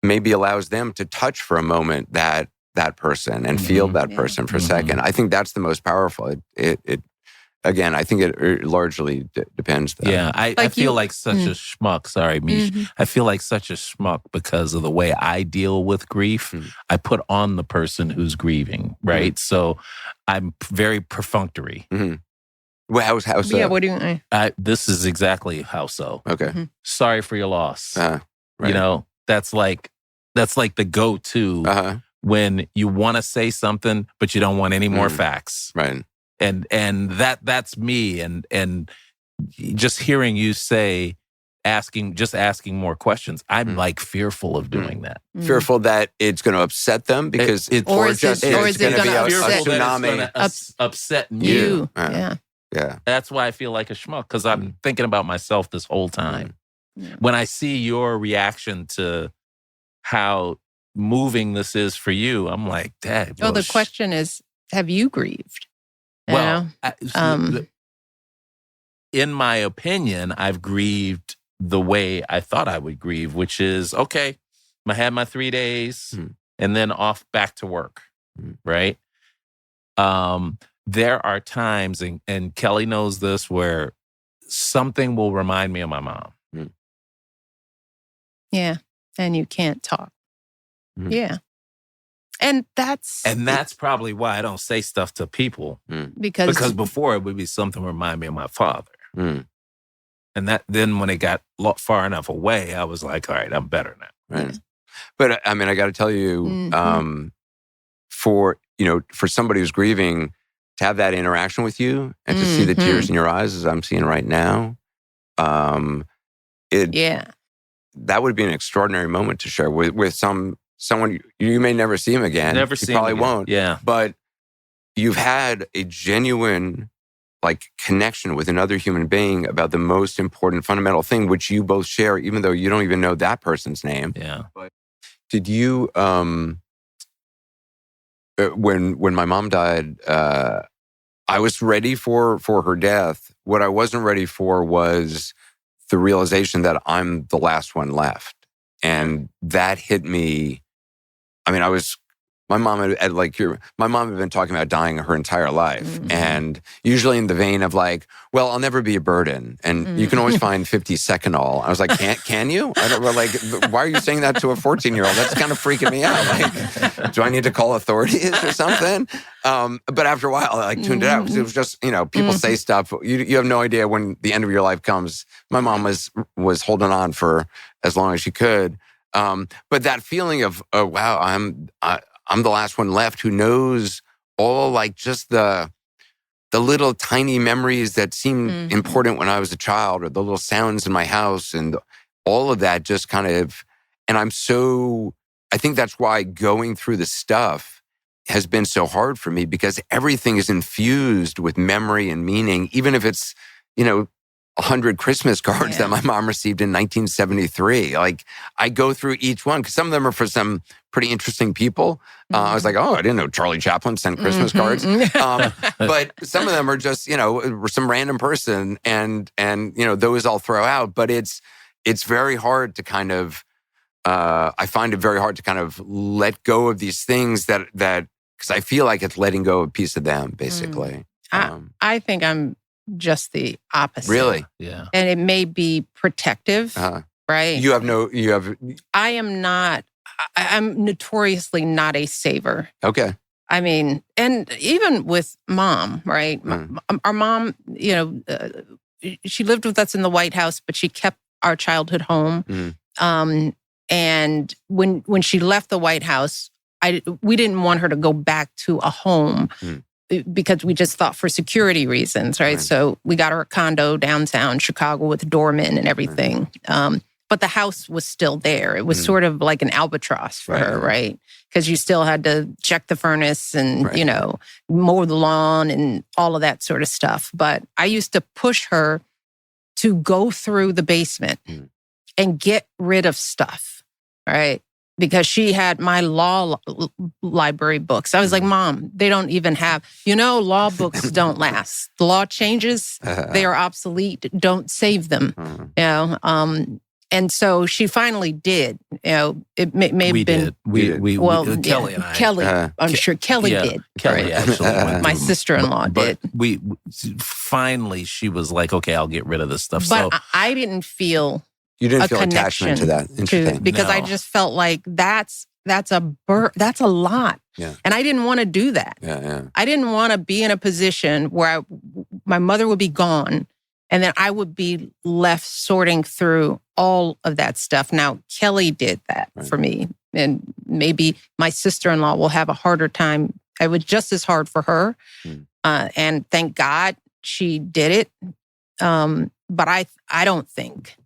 S2: maybe allows them to touch for a moment that person and feel that person for a second. I think that's the most powerful. It again, I think it largely depends, though.
S4: Yeah, I feel like such a schmuck. Sorry, Mish. I feel like such a schmuck because of the way I deal with grief. I put on the person who's grieving, right? So I'm very perfunctory.
S2: Well, how so?
S3: Yeah, what do you mean?
S4: This is exactly how so.
S2: Okay.
S4: Sorry for your loss.
S2: Right.
S4: That's like the go-to when you want to say something, but you don't want any more facts.
S2: Right.
S4: And that's me. And just hearing you say, asking more questions. I'm like fearful of doing that.
S2: Fearful that it's going to upset them because
S4: it's
S3: or is it going to
S2: be a
S3: upset
S2: tsunami.
S4: Upset
S2: You.
S3: Yeah.
S4: That's why I feel like a schmuck, because I'm thinking about myself this whole time.
S3: Yeah.
S4: When I see your reaction to how moving this is for you, I'm like, Dad.
S3: Oh, the question is, have you grieved?
S4: Well, in my opinion, I've grieved the way I thought I would grieve, which is, okay, I had my 3 days and then off back to work, right? There are times, and Kelly knows this, where something will remind me of my mom.
S3: Yeah, and you can't talk. Yeah. And that's
S4: probably why I don't say stuff to people.
S3: Because
S4: before it would be something remind me of my father. And then when it got far enough away, I was like, all right, I'm better now.
S2: Right. But I mean, I got to tell you, for somebody who's grieving, to have that interaction with you and to see the tears in your eyes as I'm seeing right now, that would be an extraordinary moment to share with someone you may never see him again.
S4: Never
S2: see
S4: him
S2: probably
S4: again.
S2: won't.
S4: Yeah.
S2: But you've had a genuine connection with another human being about the most important fundamental thing, which you both share, even though you don't even know that person's name.
S4: Yeah.
S2: But did you, when my mom died, I was ready for her death. What I wasn't ready for was the realization that I'm the last one left. And that hit me. I mean, my mom had been talking about dying her entire life. And usually in the vein of well, I'll never be a burden. And you can always find 50 Seconal. I was like, can you? I don't why are you saying that to a 14-year-old? That's kind of freaking me out. Do I need to call authorities or something? But after a while, I tuned it out because it was just, people say stuff. You have no idea when the end of your life comes. My mom was holding on for as long as she could. But that feeling of, oh, wow, I'm the last one left who knows all just the little tiny memories that seemed important when I was a child, or the little sounds in my house, and all of that just kind of, and I think that's why going through the stuff has been so hard for me, because everything is infused with memory and meaning, even if it's, 100 Christmas cards that my mom received in 1973. I go through each one because some of them are for some pretty interesting people. I was like, oh, I didn't know Charlie Chaplin sent Christmas cards. But some of them are just, some random person, and those I'll throw out. But it's very hard to kind of, I find it very hard to kind of let go of these things that because I feel like it's letting go of a piece of them, basically.
S3: I think I'm just the opposite.
S2: Really?
S4: Yeah.
S3: And it may be protective, right? I am not, I'm notoriously not a saver.
S2: Okay.
S3: I mean, and even with mom, right? Our mom, she lived with us in the White House, but she kept our childhood home. And when she left the White House, we didn't want her to go back to a home because we just thought for security reasons, right? So we got her a condo downtown Chicago with doormen and everything. But the house was still there. It was sort of like an albatross for her, right? Because you still had to check the furnace and, mow the lawn and all of that sort of stuff. But I used to push her to go through the basement and get rid of stuff, right? Because she had my law library books. I was like, Mom, they don't even have, law books don't last. The law changes, they are obsolete. Don't save them, And so she finally did. It may have been.
S4: Kelly and I.
S3: Kelly, I'm sure Kelly did.
S4: Kelly actually.
S3: My sister-in-law did.
S4: We finally, she was like, okay, I'll get rid of this stuff.
S3: But I didn't feel.
S2: You didn't feel attachment to that. Interesting.
S3: Because I just felt like that's a lot.
S2: Yeah.
S3: And I didn't want to do that.
S2: Yeah.
S3: I didn't want to be in a position where my mother would be gone and then I would be left sorting through all of that stuff. Now, Kelly did that for me. And maybe my sister-in-law will have a harder time. It was just as hard for her. And thank God she did it. But I don't think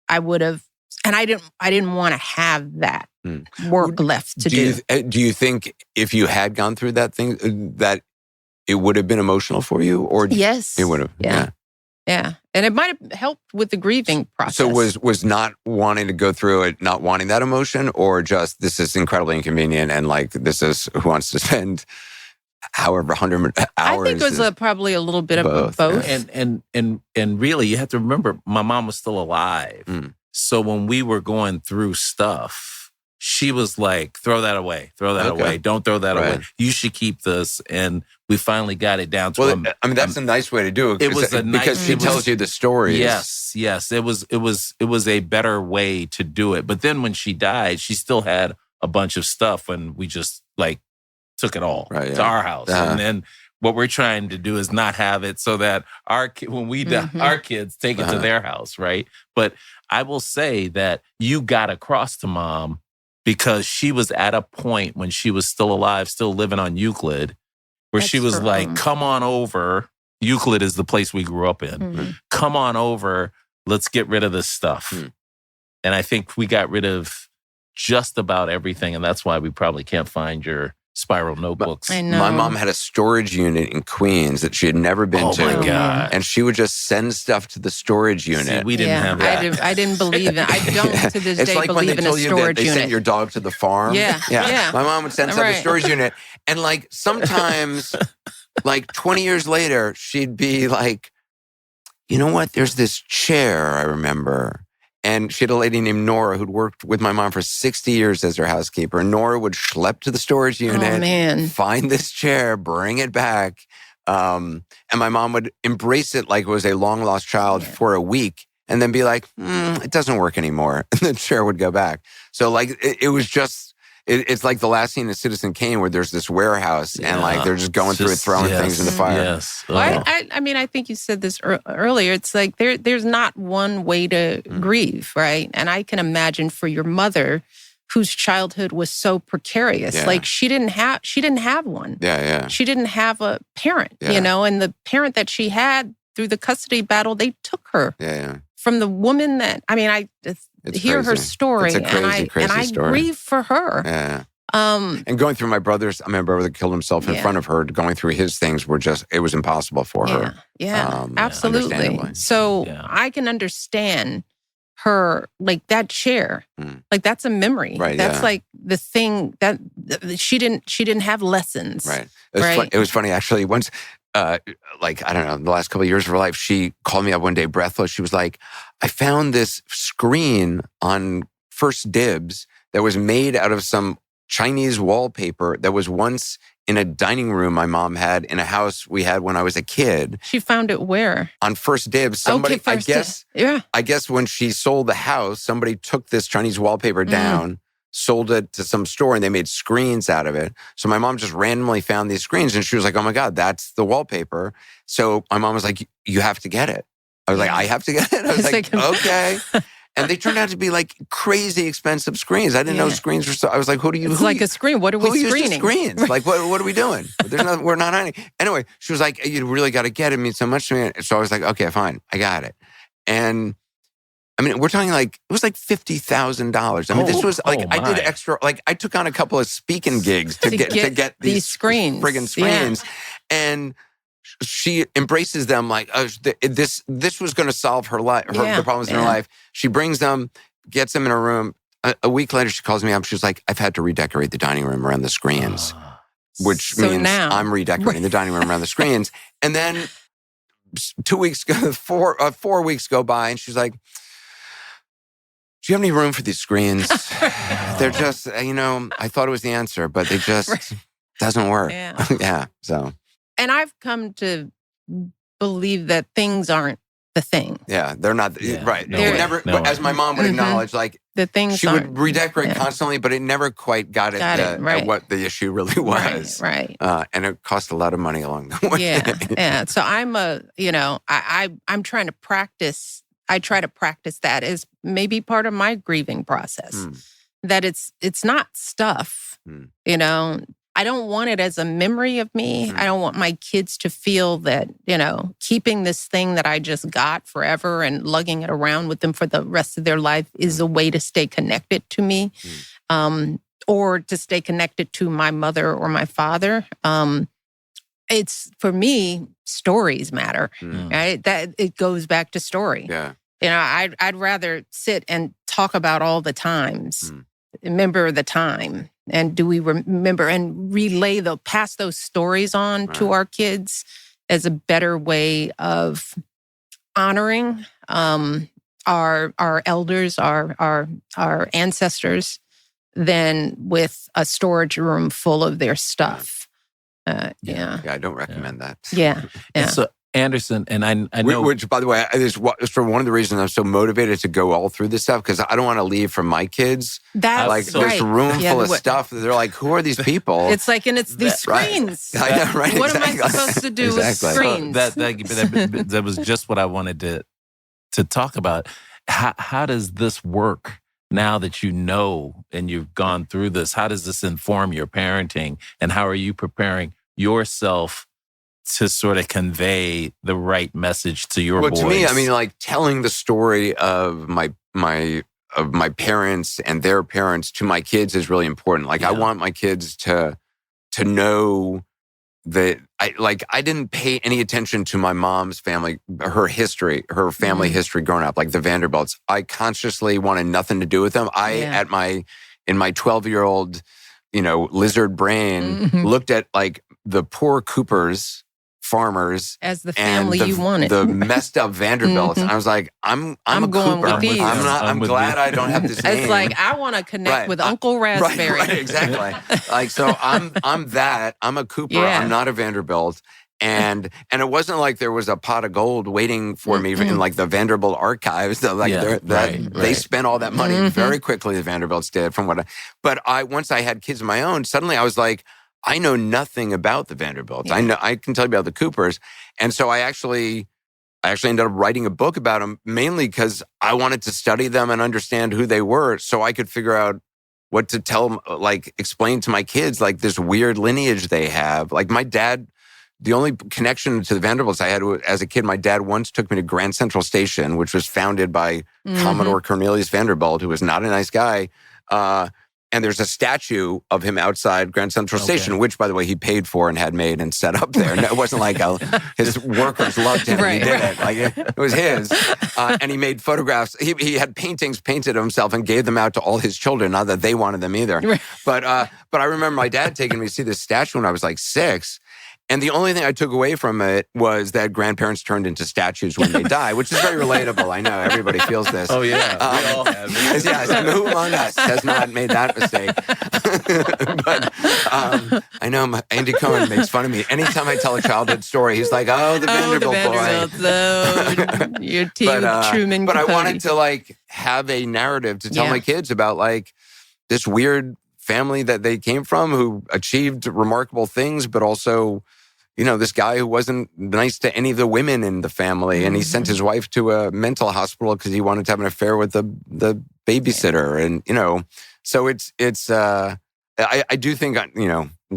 S3: I would have, and I didn't want to have that work left to do.
S2: Do you think if you had gone through that thing, that it would have been emotional for you? Or
S3: yes.
S2: It would have.
S3: Yeah. And it might have helped with the grieving process.
S2: So was not wanting to go through it, not wanting that emotion, or just this is incredibly inconvenient and like this is who wants to spend however 100 hours?
S3: I think it was probably a little bit of both.
S4: And really, you have to remember, my mom was still alive. So when we were going through stuff, she was like, throw that away. Don't throw that away. You should keep this. And we finally got it down to
S2: that's a nice way to do it. Because she tells you the stories.
S4: Yes. It was a better way to do it. But then when she died, she still had a bunch of stuff, and we just like took it all to our house. And then what we're trying to do is not have it so that when we die, our kids take it to their house, right? But I will say that you got across to Mom because she was at a point when she was still alive, still living on Euclid, where she was like, come on over. Euclid is the place we grew up in. Come on over. Let's get rid of this stuff. And I think we got rid of just about everything. And that's why we probably can't find your spiral notebooks.
S3: I know.
S2: My mom had a storage unit in Queens that she had never been to.
S4: Oh my God.
S2: And she would just send stuff to the storage unit.
S4: See, we didn't have that.
S3: I didn't believe it. I don't to this
S2: It's
S3: day
S2: like when
S3: believe
S2: they
S3: in a
S2: told you that
S3: storage
S2: they
S3: unit.
S2: sent your dog to the farm.
S3: Yeah.
S2: My mom would send stuff to the storage unit. And like sometimes, like 20 years later, she'd be like, you know what? There's this chair I remember. And she had a lady named Nora who'd worked with my mom for 60 years as her housekeeper. And Nora would schlep to the storage unit, find this chair, bring it back. And my mom would embrace it like it was a long-lost child for a week and then be like, it doesn't work anymore. And the chair would go back. So like it was just, it's like the last scene of Citizen Kane where there's this warehouse and like they're just going through it, throwing things in the fire.
S4: Yes.
S3: Well, I mean, I think you said this earlier. It's like there's not one way to grieve, right? And I can imagine for your mother, whose childhood was so precarious, like she didn't have one. She didn't have a parent, you know, and the parent that she had through the custody battle, they took her from the woman that, I mean, I just hear her story,
S2: it's a crazy
S3: I
S2: story.
S3: grieve for her.
S2: And going through my brother's, I remember that killed himself in front of her, going through his things it was impossible for her.
S3: Absolutely. So I can understand her, like that chair, like that's a memory.
S2: Right,
S3: that's like the thing that she didn't have lessons.
S2: Right. It was funny actually. Once, like, I don't know, the last couple of years of her life, she called me up one day breathless. She was like, I found this screen on First Dibs that was made out of some Chinese wallpaper that was once in a dining room my mom had in a house we had when I was a kid.
S3: She found it where?
S2: On First Dibs. Somebody,
S3: I
S2: guess when she sold the house, somebody took this Chinese wallpaper down, sold it to some store, and they made screens out of it. So my mom just randomly found these screens, and she was like, oh my God, that's the wallpaper. So my mom was like, you have to get it. I was like, I have to get it? I was like, okay. And they turned out to be like crazy expensive screens. I didn't know screens were so. I was like,
S3: It's like a screen. What are we screening?
S2: Who uses screens? Like, what are we doing? We're not hiding. Anyway, she was like, you really got to get it. It means so much to me. So I was like, okay, fine. I got it. And I mean, we're talking like, it was like $50,000. I mean, this was like, I did extra, like I took on a couple of speaking gigs to get these
S3: screens.
S2: Friggin' screens. And she embraces them like, this was going to solve her life, the problems in her life. She brings them, gets them in her room. A week later, she calls me up. She was like, I've had to redecorate the dining room around the screens, which means now I'm redecorating the dining room around the screens. And then 2 weeks go, 4 weeks go by, and she's like, do you have any room for these screens? They're just, I thought it was the answer, but they just doesn't work. So.
S3: And I've come to believe that things aren't the thing.
S2: Yeah, they're not. Right.
S4: No
S2: they
S4: way.
S2: never,
S4: No
S2: but
S4: way.
S2: as my mom would acknowledge, like,
S3: the things
S2: she would redecorate constantly, but it never quite got at what the issue really was.
S3: Right.
S2: And it cost a lot of money along the way.
S3: Yeah. So I'm I'm trying to practice. I try to practice that as maybe part of my grieving process. That it's not stuff. I don't want it as a memory of me. I don't want my kids to feel that, keeping this thing that I just got forever and lugging it around with them for the rest of their life is a way to stay connected to me, or to stay connected to my mother or my father. It's, for me, stories matter, right? That it goes back to story.
S2: Yeah.
S3: I'd rather sit and talk about all the times, remember the time. And do we remember and pass those stories on to our kids as a better way of honoring our elders, our ancestors, than with a storage room full of their stuff.
S2: Yeah, I don't recommend that.
S3: Yeah.
S4: So, Anderson, and I know...
S2: Which, by the way, is one of the reasons I'm so motivated to go all through this stuff, because I don't want to leave from my kids.
S3: That's
S2: this room full of stuff. They're like, who are these people?
S3: It's like, and it's these screens.
S2: Right. I know, right?
S3: What am I supposed to do with screens?
S4: That was just what I wanted to talk about. How does this work now that you know and you've gone through this? How does this inform your parenting? And how are you preparing yourself to sort of convey the right message to your boys?
S2: To me, I mean, like telling the story of my parents and their parents to my kids is really important. Like I want my kids to know that I didn't pay any attention to my mom's family, her family history growing up, like the Vanderbilts. I consciously wanted nothing to do with them. In my 12-year-old, lizard brain, looked at like the poor Coopers, farmers,
S3: as the family you wanted,
S2: the messed up Vanderbilts. And I was like, I'm a
S3: going
S2: Cooper.
S3: with these.
S2: I'm glad I don't have this name.
S3: It's like, I want to connect with Uncle Raspberry.
S2: Right, exactly. Like, so I'm that. I'm a Cooper.
S3: Yeah.
S2: I'm not a Vanderbilt. And it wasn't like there was a pot of gold waiting for me in like the Vanderbilt archives. They spent all that money very quickly. The Vanderbilts did, but once I had kids of my own, suddenly I was like, I know nothing about the Vanderbilts.
S3: Yeah.
S2: I can tell you about the Coopers. And so I actually ended up writing a book about them, mainly because I wanted to study them and understand who they were so I could figure out what to tell them, like explain to my kids, like this weird lineage they have. Like my dad, the only connection to the Vanderbilts I had as a kid, my dad once took me to Grand Central Station, which was founded by Commodore Cornelius Vanderbilt, who was not a nice guy. And there's a statue of him outside Grand Central Station, which, by the way, he paid for and had made and set up there. No, it wasn't like his workers loved him. He did it. Like it was his. And he made photographs. He had paintings painted of himself and gave them out to all his children. Not that they wanted them either. Right. But I remember my dad taking me to see this statue when I was like 6. And the only thing I took away from it was that grandparents turned into statues when they die, which is very relatable. I know everybody feels this.
S4: Oh, yeah. We all have.
S2: Yes, who among us has not made that mistake? But I know Andy Cohen makes fun of me. Anytime I tell a childhood story, he's like, oh, the Vanderbilt boy.
S3: Your team, Truman.
S2: But I wanted to like have a narrative to tell my kids about like this weird family that they came from who achieved remarkable things, but also, this guy who wasn't nice to any of the women in the family. And he sent his wife to a mental hospital because he wanted to have an affair with the babysitter. And, so I do think,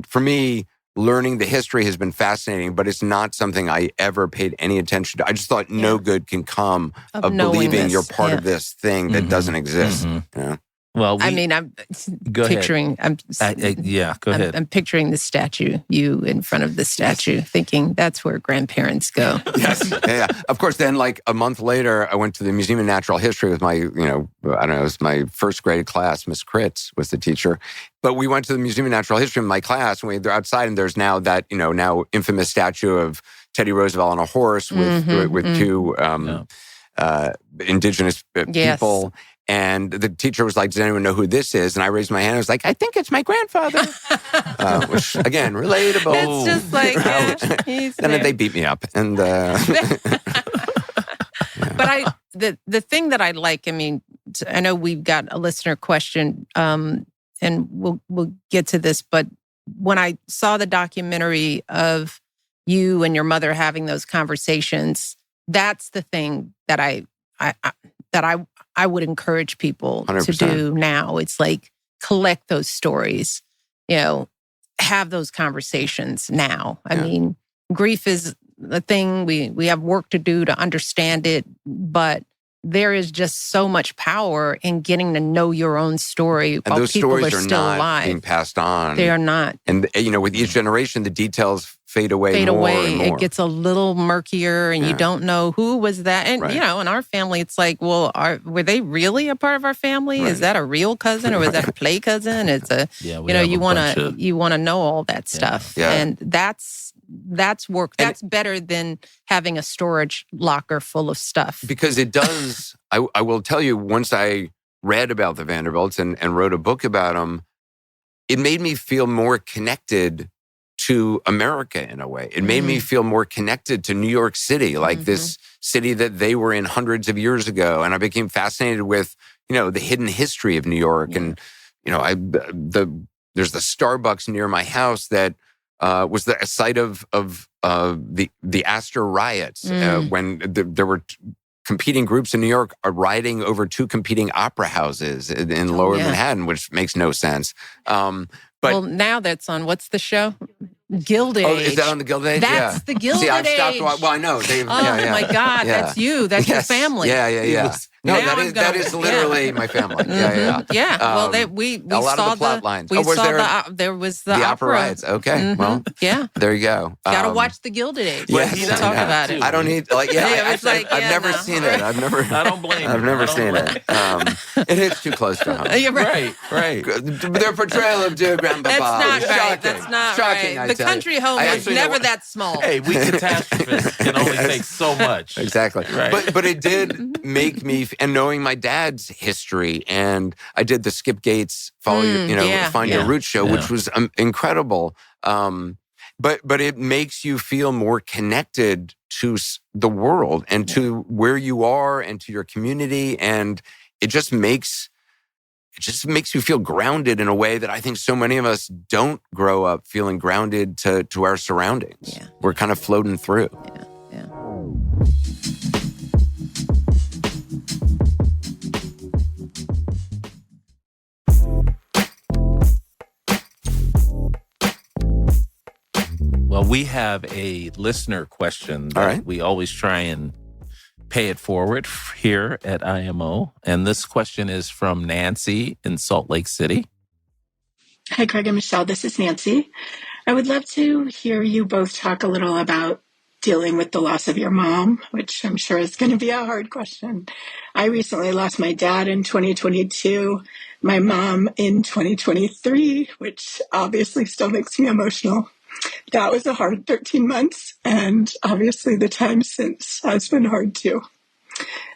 S2: for me, learning the history has been fascinating, but it's not something I ever paid any attention to. I just thought no good can come of believing you're part of this thing that doesn't exist.
S4: Well,
S3: I'm picturing.
S4: Go ahead.
S3: I'm picturing the statue, you in front of the statue, thinking that's where grandparents go.
S2: Yes, yeah. Of course, then like a month later, I went to the Museum of Natural History with my, it was my first grade class. Miss Kritz was the teacher, but we went to the Museum of Natural History in my class, and they're outside, and there's now that now infamous statue of Teddy Roosevelt on a horse with two indigenous people. And the teacher was like, does anyone know who this is? And I raised my hand. I was like, I think it's my grandfather. Which, again, relatable.
S3: It's just like, he's
S2: and then
S3: there.
S2: they beat me up. And
S3: But the thing that I like, I know we've got a listener question, and we'll get to this, but when I saw the documentary of you and your mother having those conversations, that's the thing that I would encourage people
S2: 100%.
S3: to do now. It's like collect those stories, have those conversations now. I mean, grief is a thing. We have work to do to understand it, but there is just so much power in getting to know your own story
S2: And
S3: while
S2: those
S3: people
S2: stories
S3: are
S2: are
S3: still
S2: not
S3: alive.
S2: being passed on.
S3: They are not.
S2: And, with each generation, the details fade away more and more.
S3: It gets a little murkier, and you don't know who was that. And,
S2: Right.
S3: in our family, it's like, well, were they really a part of our family?
S2: Right.
S3: Is that a real cousin, or was that a play cousin? It's a, you want to know all that stuff.
S2: Yeah.
S3: And that's work. That's better than having a storage locker full of stuff.
S2: Because it does, I will tell you, once I read about the Vanderbilts and wrote a book about them, it made me feel more connected to America in a way. It made me feel more connected to New York City, like this city that they were in hundreds of years ago. And I became fascinated with, the hidden history of New York. And, there's the Starbucks near my house that was the site of the Astor riots when there were competing groups in New York are rioting over two competing opera houses in Lower Manhattan, which makes no sense. But
S3: now that's on, what's the show? Gilded Age.
S2: Oh, is that on the Gilded Age?
S3: That's the Gilded
S2: I've stopped.
S3: Age.
S2: Well, I know.
S3: My God, that's you. That's your family.
S2: Yeah. No, that is literally my family. Yeah.
S3: We
S2: a lot
S3: saw
S2: of the plot lines.
S3: We saw there was the
S2: opera riots. Okay, well, there you go.
S3: Got to watch the Gilded Age.
S2: Yes,
S3: We'll talk about it.
S2: I don't need I've never seen it. I don't blame you. I've never seen it. It hits too close to home.
S3: You're right.
S2: Their portrayal of dear Grandpapa.
S3: That's not right.
S2: Shocking.
S3: That's not
S2: Shocking,
S3: right. The country home is never that small.
S4: Hey, we catastrophists can only take so much.
S2: Exactly.
S4: Right.
S2: But it did make me, and knowing my dad's history, and I did the Skip Gates Find Your Roots show, which was incredible. But it makes you feel more connected to the world and to where you are and to your community, and it just makes you feel grounded in a way that I think so many of us don't grow up feeling grounded to our surroundings.
S3: Yeah.
S2: We're kind of floating through.
S3: Yeah.
S4: Well, we have a listener question that we always try and pay it forward here at IMO. And this question is from Nancy in Salt Lake City.
S5: Hi, Craig and Michelle. This is Nancy. I would love to hear you both talk a little about dealing with the loss of your mom, which I'm sure is going to be a hard question. I recently lost my dad in 2022, my mom in 2023, which obviously still makes me emotional. That was a hard 13 months, and obviously the time since has been hard too.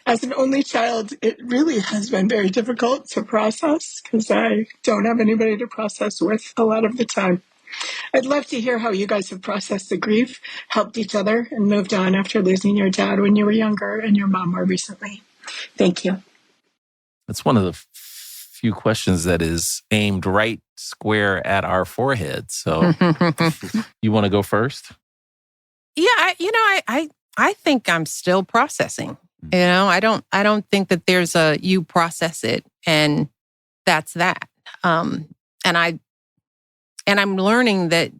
S5: As an only child, it really has been very difficult to process because I don't have anybody to process with a lot of the time. I'd love to hear how you guys have processed the grief, helped each other, and moved on after losing your dad when you were younger and your mom more recently. Thank you.
S4: That's one of the few questions that is aimed right square at our forehead. So you want to go first?
S3: Yeah, I think I'm still processing. I don't think that there's you process it and that's that. And I'm learning that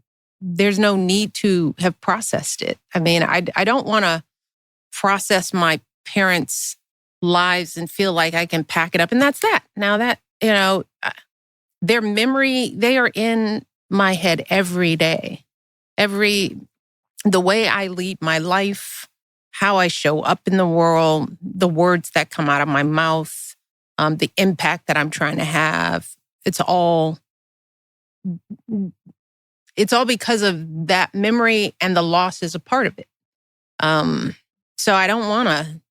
S3: there's no need to have processed it. I mean, I don't want to process my parents' lives and feel like I can pack it up and that's that. Now that, their memory, they are in my head every day. The way I lead my life, how I show up in the world, the words that come out of my mouth, the impact that I'm trying to have, it's all because of that memory, and the loss is a part of it. So I don't want to.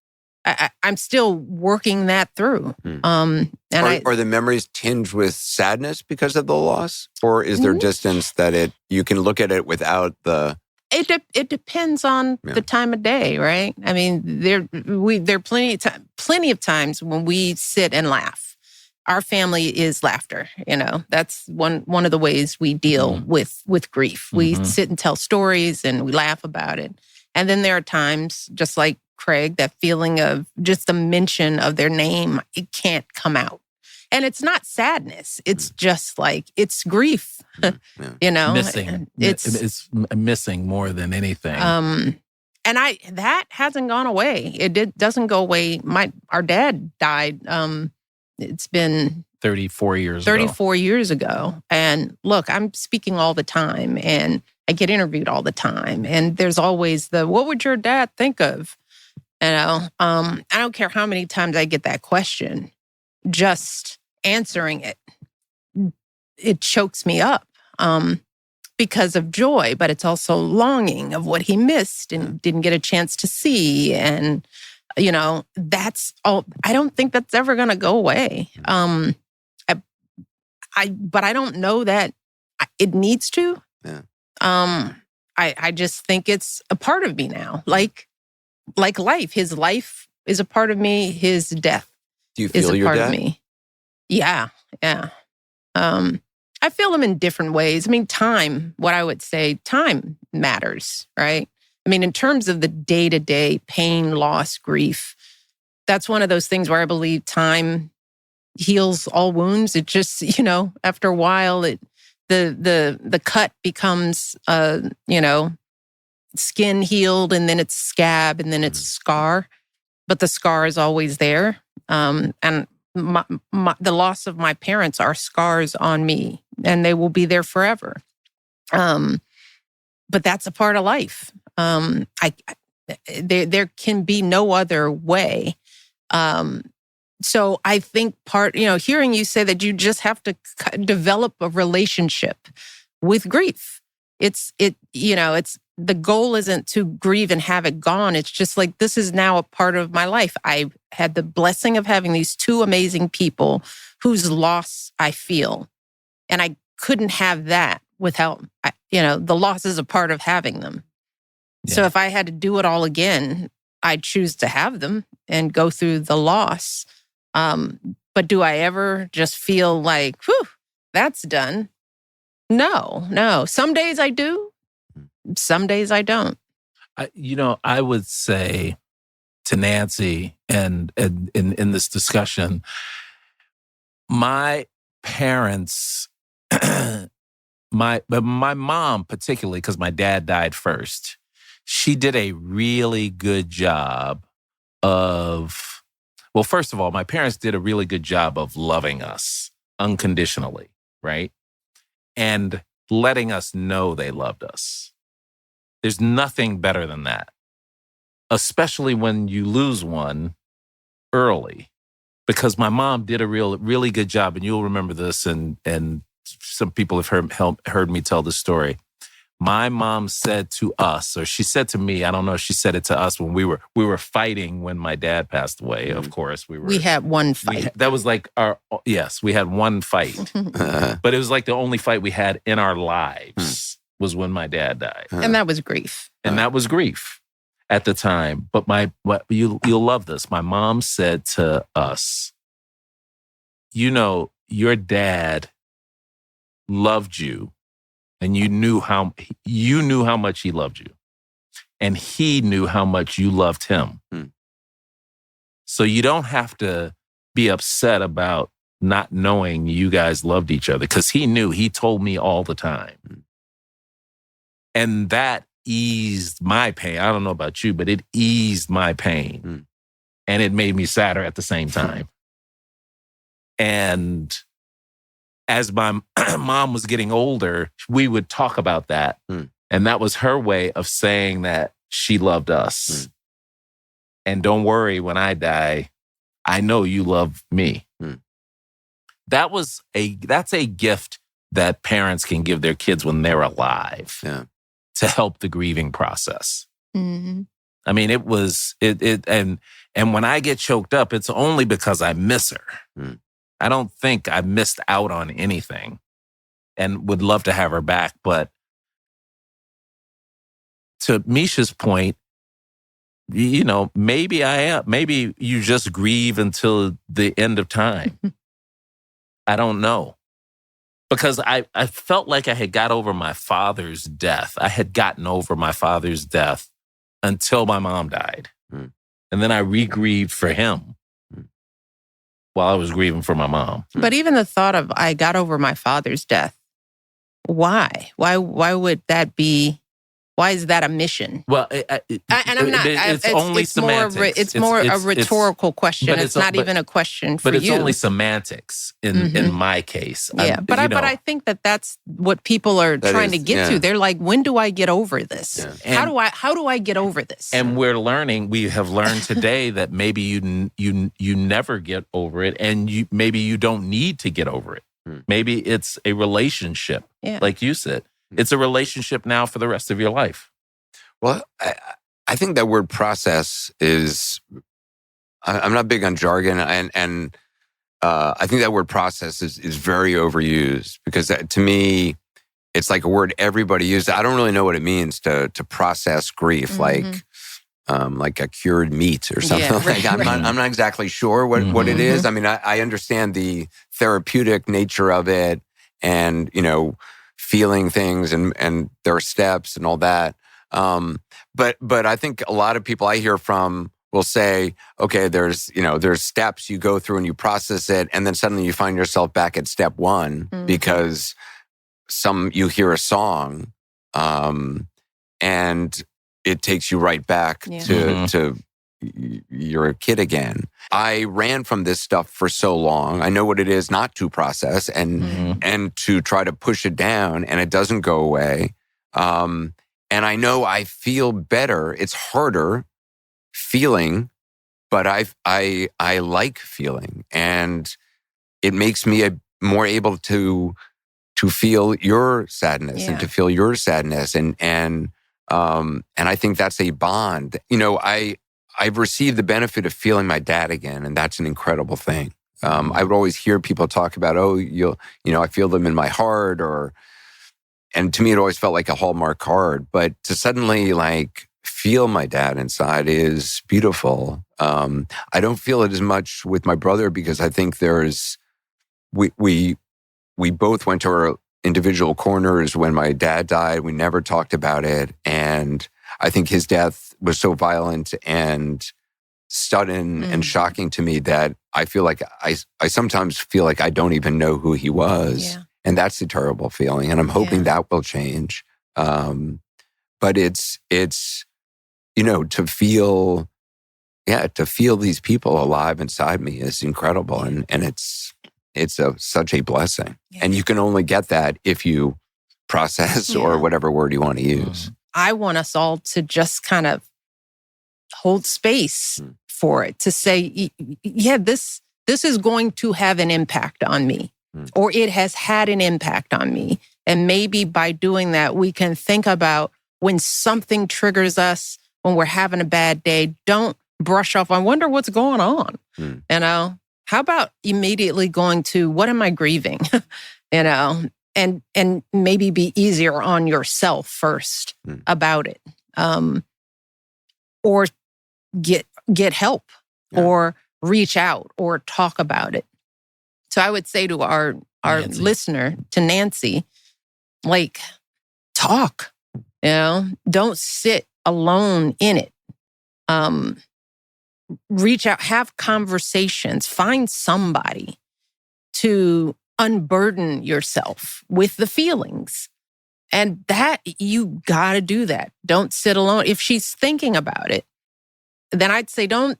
S3: I'm still working that through.
S2: Are the memories tinged with sadness because of the loss, or is there distance that you can look at it without the?
S3: It depends on the time of day, right? I mean, there are plenty of times when we sit and laugh. Our family is laughter. That's one of the ways we deal with grief. We sit and tell stories and we laugh about it. And then there are times, just like Craig, that feeling of just the mention of their name, it can't come out. And it's not sadness. It's just like, it's grief, you know?
S4: Missing. It's missing more than anything.
S3: And that hasn't gone away. It doesn't go away. Our dad died. It's been
S4: 34 years
S3: ago. And look, I'm speaking all the time and I get interviewed all the time. And there's always what would your dad think of? You know, I don't care how many times I get that question, just answering it chokes me up because of joy, but it's also longing of what he missed and didn't get a chance to see. And, you know, that's all. I don't think that's ever going to go away. But I don't know that it needs to.
S2: Yeah.
S3: I just think it's a part of me now. Like life. His life is a part of me. His death
S2: Do you
S3: is
S2: feel
S3: a
S2: your
S3: part
S2: dad?
S3: of me. Yeah. I feel him in different ways. I mean, time matters, right? I mean, in terms of the day-to-day pain, loss, grief, that's one of those things where I believe time heals all wounds. It just, you know, after a while, the cut becomes, you know, skin healed, and then it's scab, and then it's scar. But the scar is always there. And the loss of my parents are scars on me, and they will be there forever. But that's a part of life. There can be no other way. So I think hearing you say that you just have to develop a relationship with grief. The goal isn't to grieve and have it gone. It's just like, this is now a part of my life. I had the blessing of having these two amazing people whose loss I feel. And I couldn't have that without, the loss is a part of having them. Yeah. So if I had to do it all again, I'd choose to have them and go through the loss. But do I ever just feel like, whew, that's done? No. Some days I do. Some days I don't.
S4: I would say to Nancy and in this discussion, my parents, my mom particularly, because my dad died first, she did a really good job of, well, first of all, my parents did a really good job of loving us unconditionally, right? And letting us know they loved us. There's nothing better than that, especially when you lose one early, because my mom did a really good job, and you'll remember this, and some people have heard me tell this story. My mom said to us, or she said to me, I don't know if she said it to us when we were fighting when my dad passed away. Of course, we
S3: had one fight.
S4: That was like we had one fight, but it was like the only fight we had in our lives. Was when my dad died.
S3: And that was grief.
S4: And that was grief at the time. But you'll love this. My mom said to us, your dad loved you, and you knew how much he loved you. And he knew how much you loved him. So you don't have to be upset about not knowing you guys loved each other, because he told me all the time. And that eased my pain. I don't know about you, but it eased my pain. And it made me sadder at the same time. And as my mom was getting older, we would talk about that. And that was her way of saying that she loved us. And don't worry, when I die, I know you love me. That's a gift that parents can give their kids when they're alive.
S2: Yeah.
S4: To help the grieving process.
S3: Mm-hmm.
S4: I mean, it was, and when I get choked up, it's only because I miss her. I don't think I missed out on anything, and would love to have her back. But to Misha's point, maybe I am. Maybe you just grieve until the end of time. I don't know. Because I felt like I had got over my father's death. I had gotten over my father's death until my mom died. And then I re-grieved for him. while I was grieving for my mom.
S3: But even the thought of I got over my father's death, why? Why would that be? Why is that a mission?
S4: Well,
S3: it's
S4: only semantics.
S3: It's more a rhetorical question. It's not even a question for you.
S4: But it's only semantics in my case.
S3: Yeah, but I think that's what people are trying to get to. They're like, when do I get over this? Yeah. How do I get over this?
S4: And we have learned today that maybe you never get over it, and maybe you don't need to get over it. Maybe it's a relationship, like you said. It's a relationship now for the rest of your life.
S2: Well, I think that word process is, I'm not big on jargon, and I think that word process is very overused, because to me, it's like a word everybody uses. I don't really know what it means to process grief, like a cured meat or something. I'm not exactly sure what it is. I mean, I understand the therapeutic nature of it, and, feeling things and there are steps and all that. But I think a lot of people I hear from will say, okay, there's steps you go through and you process it, and then suddenly you find yourself back at step one because you hear a song, and it takes you right back to you're a kid again. I ran from this stuff for so long. I know what it is not to process and to try to push it down, and it doesn't go away. And I know I feel better. It's harder feeling, but I like feeling, and it makes me more able to feel your sadness and to feel your sadness, and I think that's a bond. I've received the benefit of feeling my dad again, and that's an incredible thing. I would always hear people talk about, I feel them in my heart, and to me, it always felt like a Hallmark card. But to suddenly feel my dad inside is beautiful. I don't feel it as much with my brother, because I think we both went to our individual corners when my dad died. We never talked about it, and I think his death was so violent and sudden and shocking to me that I feel like I sometimes feel like I don't even know who he was. Yeah. And that's a terrible feeling. And I'm hoping that will change. But it's to feel these people alive inside me is incredible. And it's such a blessing. Yeah. And you can only get that if you process or whatever word you want to use.
S3: I want us all to just kind of hold space for it, to say, this is going to have an impact on me, or it has had an impact on me. And maybe by doing that, we can think about when something triggers us, when we're having a bad day, don't brush off, I wonder what's going on. How about immediately going to, what am I grieving? And maybe be easier on yourself first about it, or get help, or reach out, or talk about it. So I would say to our listener, to Nancy, talk. Don't sit alone in it. Reach out, have conversations, find somebody to unburden yourself with the feelings. And that, you gotta do that. Don't sit alone. If she's thinking about it, then I'd say don't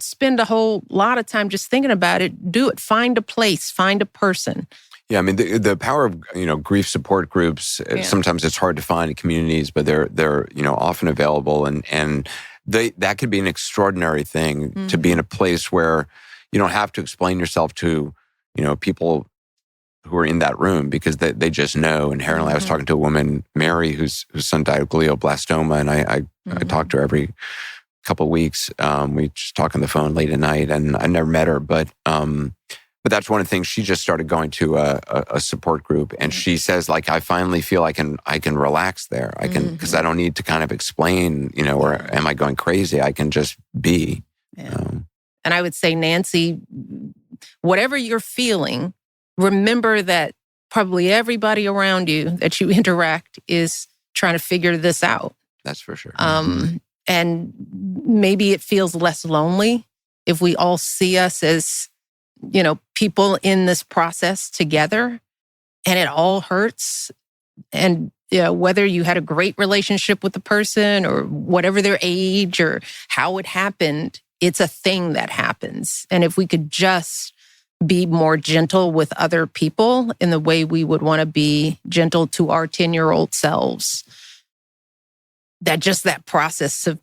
S3: spend a whole lot of time just thinking about it. Do it. Find a place, find a person.
S2: Yeah, I mean, the power of, grief support groups, sometimes it's hard to find in communities, but they're often available, and that could be an extraordinary thing, to be in a place where you don't have to explain yourself to, people who are in that room, because they just know inherently. I was talking to a woman, Mary, whose son died of glioblastoma, and I talked to her every couple of weeks. We just talk on the phone late at night, and I never met her, but that's one of the things. She just started going to a support group, and she says, I finally feel I can relax there. I can, because I don't need to kind of explain, or am I going crazy? I can just be. Yeah.
S3: And I would say, Nancy, whatever you're feeling, remember that probably everybody around you that you interact is trying to figure this out.
S2: That's for sure.
S3: And maybe it feels less lonely if we all see us as people in this process together, and it all hurts. And whether you had a great relationship with the person or whatever their age or how it happened, it's a thing that happens. And if we could just be more gentle with other people in the way we would want to be gentle to our 10-year-old selves, that process of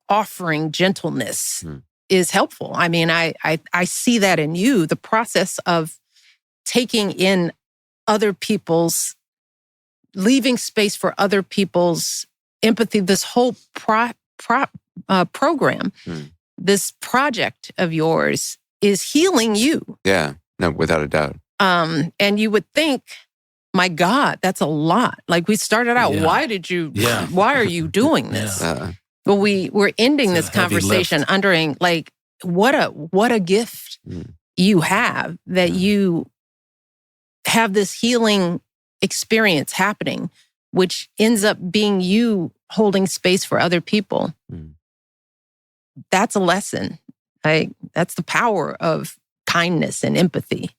S3: offering gentleness is helpful. I mean, I see that in you, the process of taking in other people's, leaving space for other people's empathy, this whole program, this project of yours is healing you.
S2: Yeah, no, without a doubt.
S3: And you would think, my God, that's a lot. Like we started out, why are you doing this? But we're ending this conversation wondering, like, what a gift you have that you have this healing experience happening, which ends up being you holding space for other people. That's a lesson. That's the power of kindness and empathy.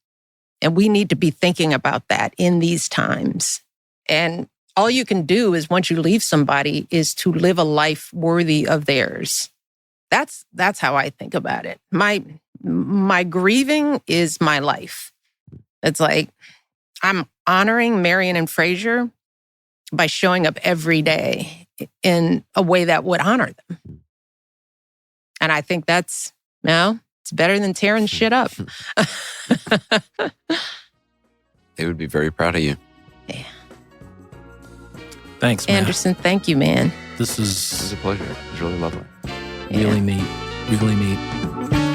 S3: And we need to be thinking about that in these times. And all you can do is, once you leave somebody, is to live a life worthy of theirs. That's how I think about it. My grieving is my life. It's like I'm honoring Marion and Fraser by showing up every day in a way that would honor them. And I think that's, it's better than tearing shit up.
S2: They would be very proud of you.
S3: Yeah.
S4: Thanks, man.
S3: Anderson, thank you, man.
S4: This
S2: It was a pleasure. It was really lovely.
S4: really neat. Really neat.